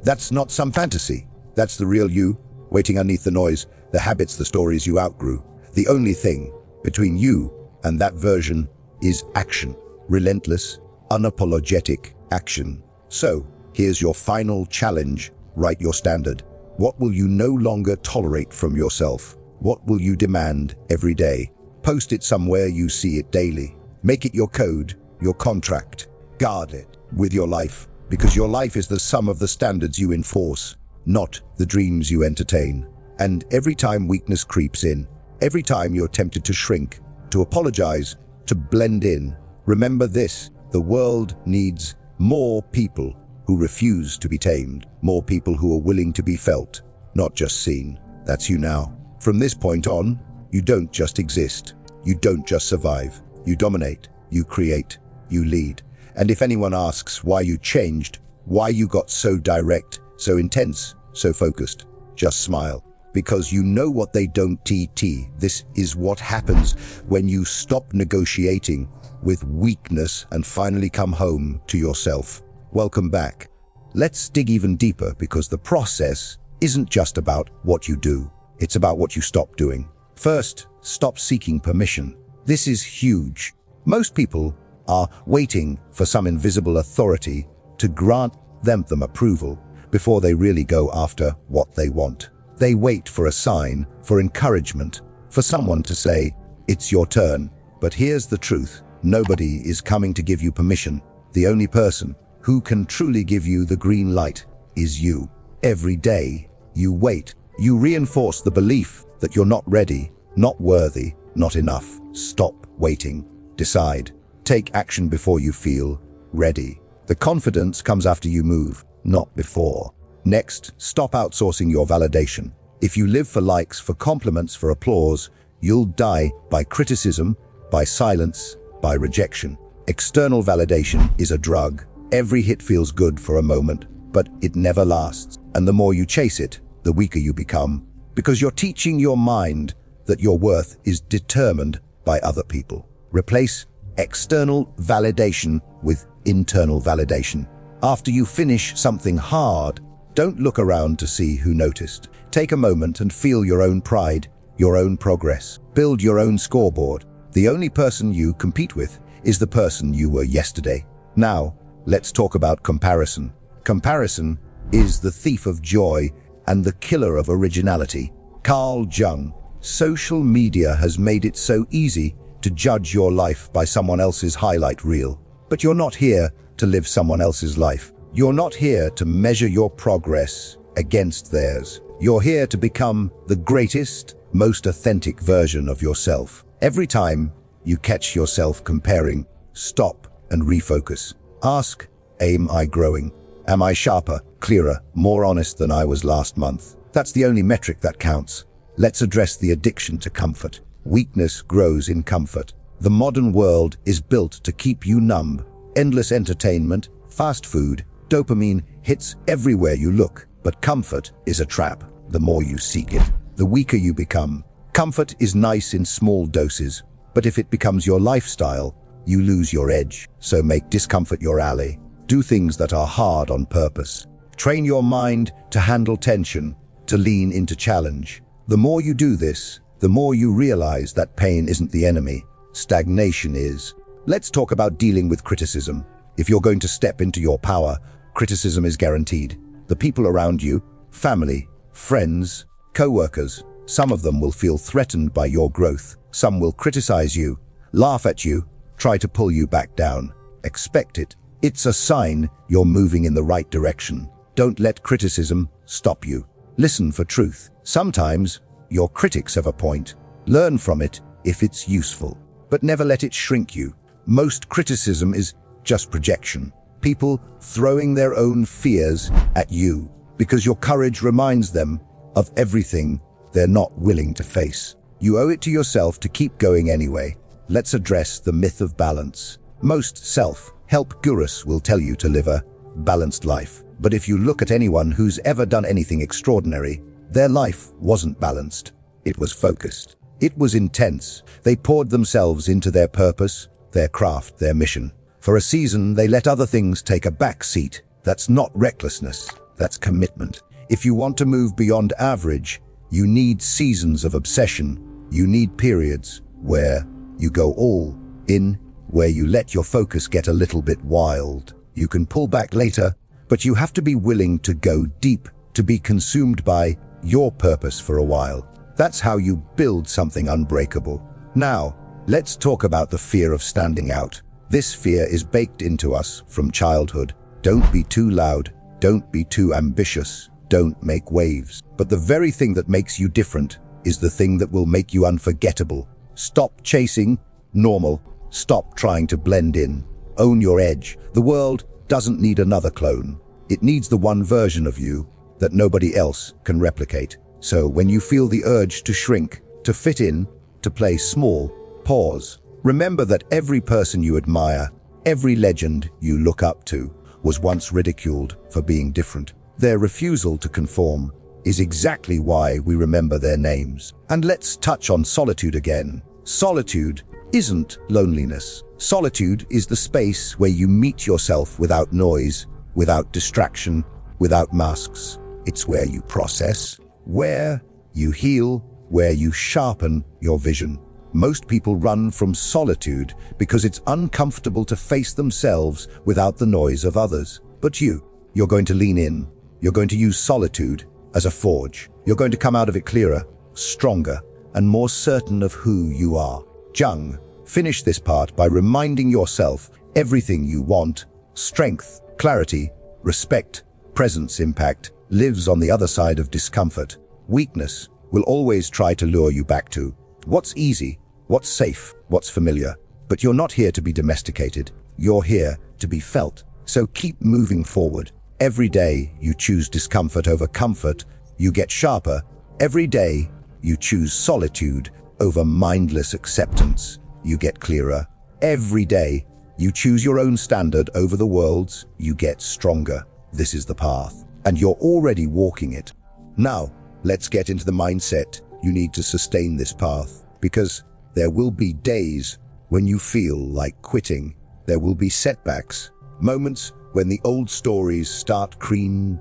That's not some fantasy. That's the real you, waiting underneath the noise, the habits, the stories you outgrew. The only thing between you and that version is action. Relentless, unapologetic action. So, here's your final challenge. Write your standard. What will you no longer tolerate from yourself? What will you demand every day? Post it somewhere you see it daily. Make it your code, your contract. Guard it with your life, because your life is the sum of the standards you enforce, not the dreams you entertain. And every time weakness creeps in, every time you're tempted to shrink, to apologize, to blend in, remember this: the world needs more people who refuse to be tamed, more people who are willing to be felt, not just seen. That's you now. From this point on, you don't just exist. You don't just survive. You dominate. You create. You lead. And if anyone asks why you changed, why you got so direct, so intense, so focused, just smile. Because you know what they don't. This is what happens when you stop negotiating with weakness and finally come home to yourself. Welcome back. Let's dig even deeper, because the process isn't just about what you do. It's about what you stop doing. First, stop seeking permission. This is huge. Most people are waiting for some invisible authority to grant them approval before they really go after what they want. They wait for a sign, for encouragement, for someone to say, "It's your turn." But here's the truth: nobody is coming to give you permission. The only person who can truly give you the green light is you. Every day you wait, you reinforce the belief that you're not ready, not worthy, not enough. Stop waiting. Decide. Take action before you feel ready. The confidence comes after you move, not before. Next, stop outsourcing your validation. If you live for likes, for compliments, for applause, you'll die by criticism, by silence, by rejection. External validation is a drug. Every hit feels good for a moment, but it never lasts. And the more you chase it, the weaker you become, because you're teaching your mind that your worth is determined by other people. Replace external validation with internal validation. After you finish something hard, don't look around to see who noticed. Take a moment and feel your own pride, your own progress. Build your own scoreboard. The only person you compete with is the person you were yesterday. Now, let's talk about comparison. Comparison is the thief of joy and the killer of originality. Carl Jung. Social media has made it so easy to judge your life by someone else's highlight reel. But you're not here to live someone else's life. You're not here to measure your progress against theirs. You're here to become the greatest, most authentic version of yourself. Every time you catch yourself comparing, stop and refocus. Ask, am I growing? Am I sharper, clearer, more honest than I was last month? That's the only metric that counts. Let's address the addiction to comfort. Weakness grows in comfort. The modern world is built to keep you numb. Endless entertainment, fast food, dopamine hits everywhere you look. But comfort is a trap. The more you seek it, the weaker you become. Comfort is nice in small doses, but if it becomes your lifestyle, you lose your edge. So make discomfort your ally. Do things that are hard on purpose. Train your mind to handle tension, to lean into challenge. The more you do this, the more you realize that pain isn't the enemy. Stagnation is. Let's talk about dealing with criticism. If you're going to step into your power, criticism is guaranteed. The people around you, family, friends, co-workers, some of them will feel threatened by your growth. Some will criticize you, laugh at you, try to pull you back down. Expect it. It's a sign you're moving in the right direction. Don't let criticism stop you. Listen for truth. Sometimes your critics have a point. Learn from it if it's useful, but never let it shrink you. Most criticism is just projection. People throwing their own fears at you because your courage reminds them of everything they're not willing to face. You owe it to yourself to keep going anyway. Let's address the myth of balance. Most self-help gurus will tell you to live a balanced life. But if you look at anyone who's ever done anything extraordinary, their life wasn't balanced. It was focused. It was intense. They poured themselves into their purpose, their craft, their mission. For a season, they let other things take a back seat. That's not recklessness. That's commitment. If you want to move beyond average, you need seasons of obsession. You need periods where you go all in, where you let your focus get a little bit wild. You can pull back later, but you have to be willing to go deep, to be consumed by your purpose for a while. That's how you build something unbreakable. Now, let's talk about the fear of standing out. This fear is baked into us from childhood. Don't be too loud. Don't be too ambitious. don't make waves. But the very thing that makes you different is the thing that will make you unforgettable. Stop chasing normal. Stop trying to blend in. Own your edge. The world doesn't need another clone. It needs the one version of you that nobody else can replicate. So when you feel the urge to shrink, to fit in, to play small, pause. Remember that every person you admire, every legend you look up to, was once ridiculed for being different. Their refusal to conform is exactly why we remember their names. And let's touch on solitude again. Solitude isn't loneliness. Solitude is the space where you meet yourself without noise, without distraction, without masks. It's where you process, where you heal, where you sharpen your vision. Most people run from solitude because it's uncomfortable to face themselves without the noise of others. But you're going to lean in. You're going to use solitude as a forge. You're going to come out of it clearer, stronger, and more certain of who you are. Jung, finish this part by reminding yourself everything you want, strength, clarity, respect, presence, impact, lives on the other side of discomfort. Weakness will always try to lure you back to what's easy, what's safe, what's familiar. But you're not here to be domesticated. You're here to be felt. So keep moving forward. Every day you choose discomfort over comfort, you get sharper. Every day you choose solitude over mindless acceptance, you get clearer. Every day you choose your own standard over the world's, you get stronger. This is the path, and you're already walking it. Now, let's get into the mindset you need to sustain this path, because there will be days when you feel like quitting. There will be setbacks, moments when the old stories start creeping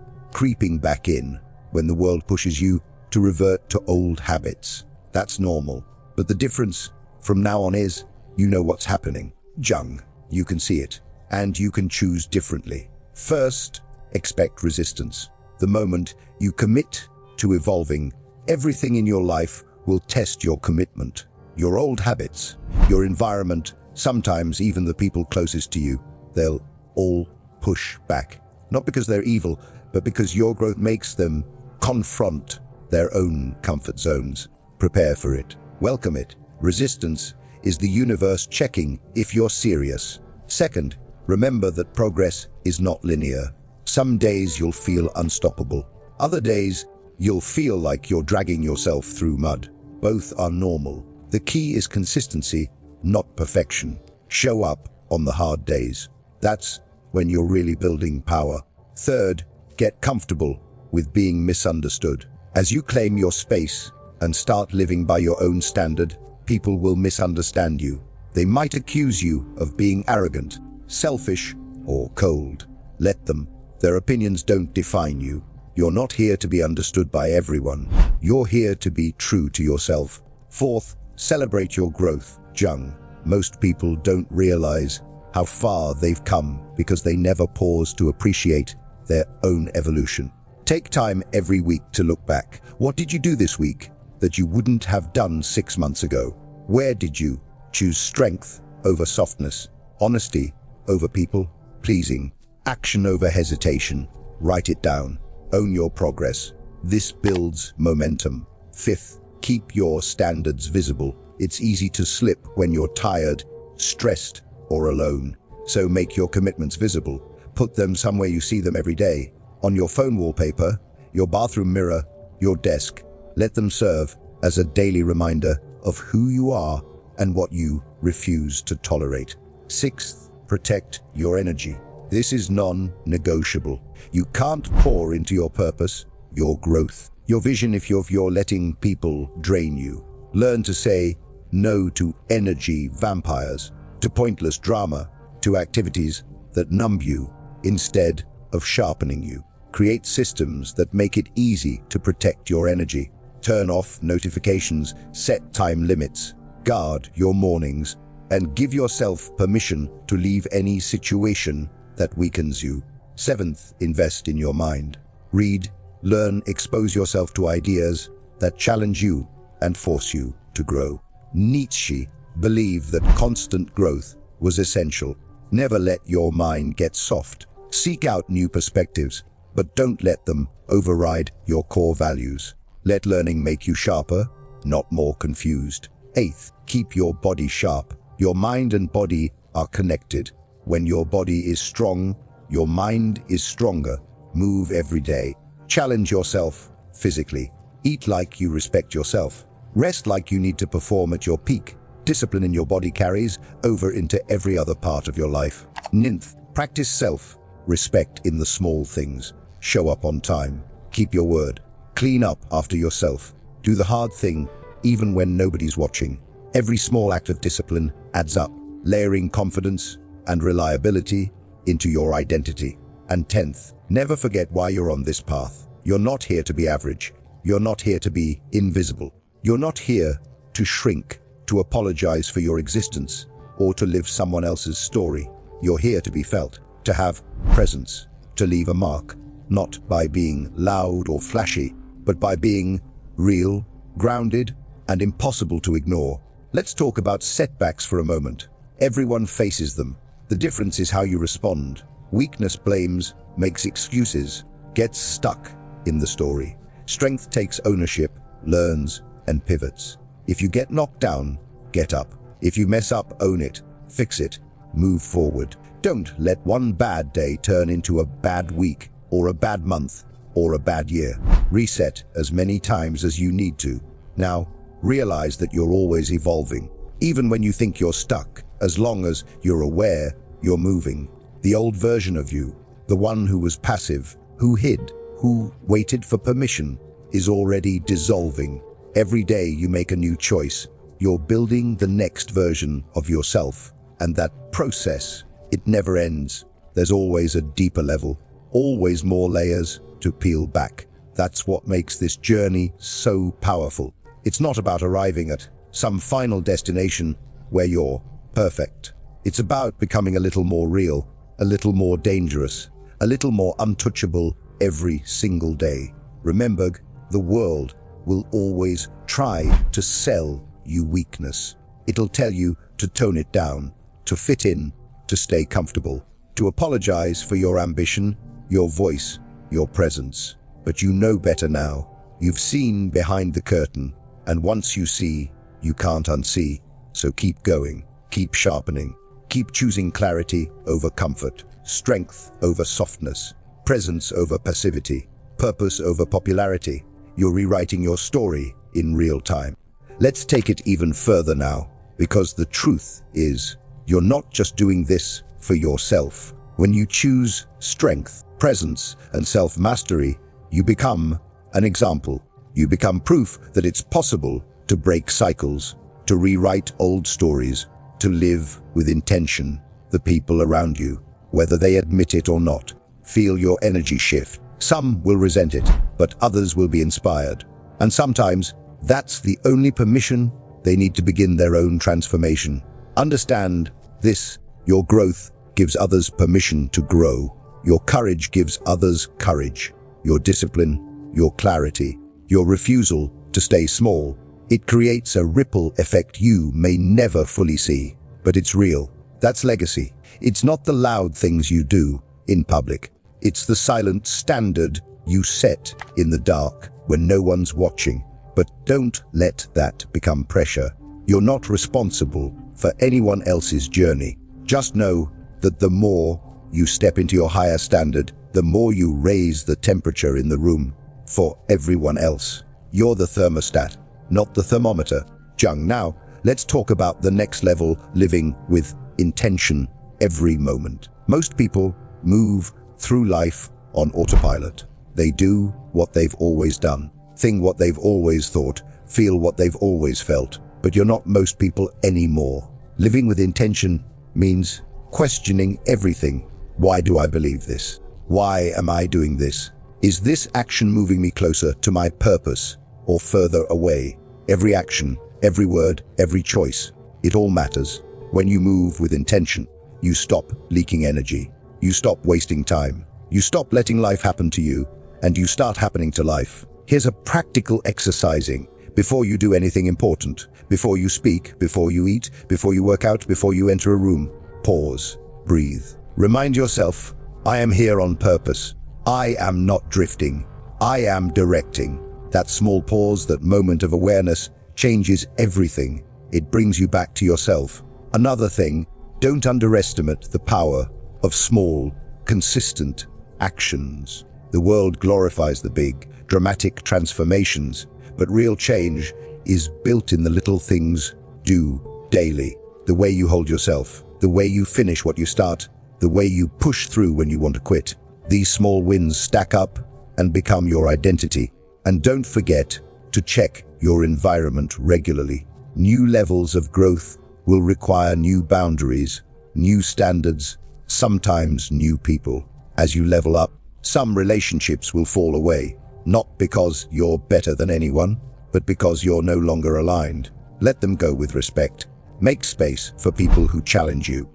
back in, when the world pushes you to revert to old habits. That's normal. But the difference from now on is, you know what's happening. Jung, you can see it, and you can choose differently. First, expect resistance. The moment you commit to evolving, everything in your life will test your commitment. Your old habits, your environment, sometimes even the people closest to you, they'll all push back. Not because they're evil, but because your growth makes them confront their own comfort zones. Prepare for it. Welcome it. Resistance is the universe checking if you're serious. Second, remember that progress is not linear. Some days you'll feel unstoppable. Other days, you'll feel like you're dragging yourself through mud. Both are normal. The key is consistency, not perfection. Show up on the hard days. That's when you're really building power. Third, get comfortable with being misunderstood. As you claim your space and start living by your own standard, people will misunderstand you. They might accuse you of being arrogant, selfish, or cold. Let them. Their opinions don't define you. You're not here to be understood by everyone. You're here to be true to yourself. Fourth, celebrate your growth. Jung, most people don't realize how far they've come because they never pause to appreciate their own evolution. Take time every week to look back. What did you do this week that you wouldn't have done 6 months ago? Where did you choose strength over softness, honesty over people pleasing, action over hesitation? Write it down. Own your progress. This builds momentum. Fifth, keep your standards visible. It's easy to slip when you're tired, stressed, or alone. So make your commitments visible. Put them somewhere you see them every day. On your phone wallpaper, your bathroom mirror, your desk. Let them serve as a daily reminder of who you are and what you refuse to tolerate. Sixth, protect your energy. This is non-negotiable. You can't pour into your purpose, your growth, your vision if you're letting people drain you. Learn to say no to energy vampires, to pointless drama, to activities that numb you instead of sharpening you. Create systems that make it easy to protect your energy. Turn off notifications, set time limits, guard your mornings, and give yourself permission to leave any situation that weakens you. Seventh, invest in your mind. Read, learn, expose yourself to ideas that challenge you and force you to grow. Nietzsche believed that constant growth was essential. Never let your mind get soft. Seek out new perspectives. but don't let them override your core values. Let learning make you sharper, not more confused. Eighth, keep your body sharp. Your mind and body are connected. When your body is strong, your mind is stronger. Move every day. Challenge yourself physically. Eat like you respect yourself. Rest like you need to perform at your peak. Discipline in your body carries over into every other part of your life. Ninth, practice self-respect in the small things. Show up on time. Keep your word. Clean up after yourself. Do the hard thing even when nobody's watching. Every small act of discipline adds up, layering confidence and reliability into your identity. And 10th, never forget why you're on this path. You're not here to be average. You're not here to be invisible. You're not here to shrink, to apologize for your existence, or to live someone else's story. You're here to be felt, to have presence, to leave a mark, not by being loud or flashy, but by being real, grounded, and impossible to ignore. Let's talk about setbacks for a moment. Everyone faces them. The difference is how you respond. Weakness blames, makes excuses, gets stuck in the story. Strength takes ownership, learns, and pivots. If you get knocked down, get up. If you mess up, own it, fix it, move forward. Don't let one bad day turn into a bad week, or a bad month, or a bad year. Reset as many times as you need to. Now, realize that you're always evolving. Even when you think you're stuck, as long as you're aware, you're moving. The old version of you, the one who was passive, who hid, who waited for permission, is already dissolving. Every day you make a new choice. You're building the next version of yourself. And that process, it never ends. There's always a deeper level, always more layers to peel back. That's what makes this journey so powerful. It's not about arriving at some final destination where you're perfect. It's about becoming a little more real, a little more dangerous, a little more untouchable every single day. Remember, the world will always try to sell you weakness. It'll tell you to tone it down, to fit in, to stay comfortable, to apologize for your ambition, your voice, your presence. But you know better now. You've seen behind the curtain, and once you see, you can't unsee. So keep going, keep sharpening, keep choosing clarity over comfort, strength over softness, presence over passivity, purpose over popularity. You're rewriting your story in real time. Let's take it even further now, because the truth is, you're not just doing this for yourself. When you choose strength, presence, and self-mastery, you become an example. You become proof that it's possible to break cycles, to rewrite old stories, to live with intention. The people around you, whether they admit it or not, feel your energy shift. Some will resent it, but others will be inspired. And sometimes, that's the only permission they need to begin their own transformation. Understand this: your growth gives others permission to grow. Your courage gives others courage. Your discipline, your clarity, your refusal to stay small, it creates a ripple effect you may never fully see. But it's real. That's legacy. It's not the loud things you do in public. It's the silent standard you set in the dark when no one's watching. But don't let that become pressure. You're not responsible for anyone else's journey. Just know that the more you step into your higher standard, the more you raise the temperature in the room for everyone else. You're the thermostat, not the thermometer. Jung, now let's talk about the next level: living with intention every moment. Most people move through life on autopilot. They do what they've always done, think what they've always thought, feel what they've always felt. But you're not most people anymore. Living with intention means questioning everything. Why do I believe this? Why am I doing this? Is this action moving me closer to my purpose or further away? Every action, every word, every choice, it all matters. When you move with intention, you stop leaking energy. You stop wasting time. You stop letting life happen to you, and you start happening to life. Here's a practical exercising. Before you do anything important, before you speak, before you eat, before you work out, before you enter a room, pause, breathe. Remind yourself, I am here on purpose. I am not drifting. I am directing. That small pause, that moment of awareness, changes everything. It brings you back to yourself. Another thing, don't underestimate the power of small, consistent actions. The world glorifies the big, dramatic transformations, but real change is built in the little things do daily. The way you hold yourself, the way you finish what you start, the way you push through when you want to quit. These small wins stack up and become your identity. And don't forget to check your environment regularly. New levels of growth will require new boundaries, new standards, sometimes new people. As you level up, some relationships will fall away, not because you're better than anyone, but because you're no longer aligned. Let them go with respect. Make space for people who challenge you,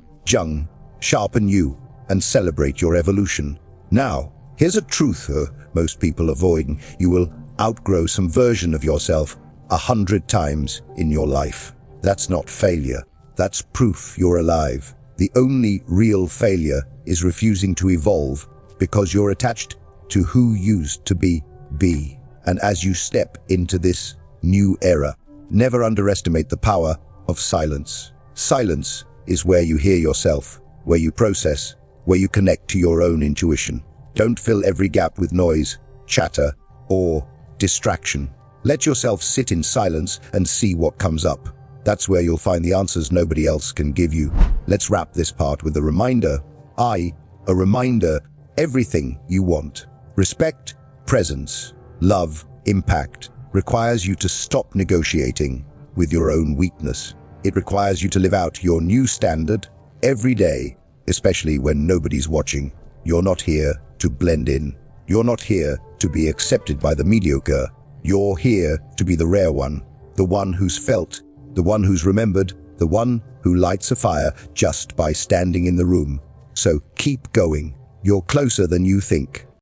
sharpen you, and celebrate your evolution. Now, here's a truth most people avoid. You will outgrow some version of yourself 100 times in your life. That's not failure. That's proof you're alive. The only real failure is refusing to evolve because you're attached to who used to be. And as you step into this new era, never underestimate the power of silence. Silence is where you hear yourself, where you process, where you connect to your own intuition. Don't fill every gap with noise, chatter, or distraction. Let yourself sit in silence and see what comes up. That's where you'll find the answers nobody else can give you. Let's wrap this part with a reminder. A reminder, everything you want. Respect, presence, love, impact requires you to stop negotiating with your own weakness. It requires you to live out your new standard every day, especially when nobody's watching. You're not here to blend in. You're not here to be accepted by the mediocre. You're here to be the rare one, the one who's felt, the one who's remembered, the one who lights a fire just by standing in the room. So keep going. You're closer than you think.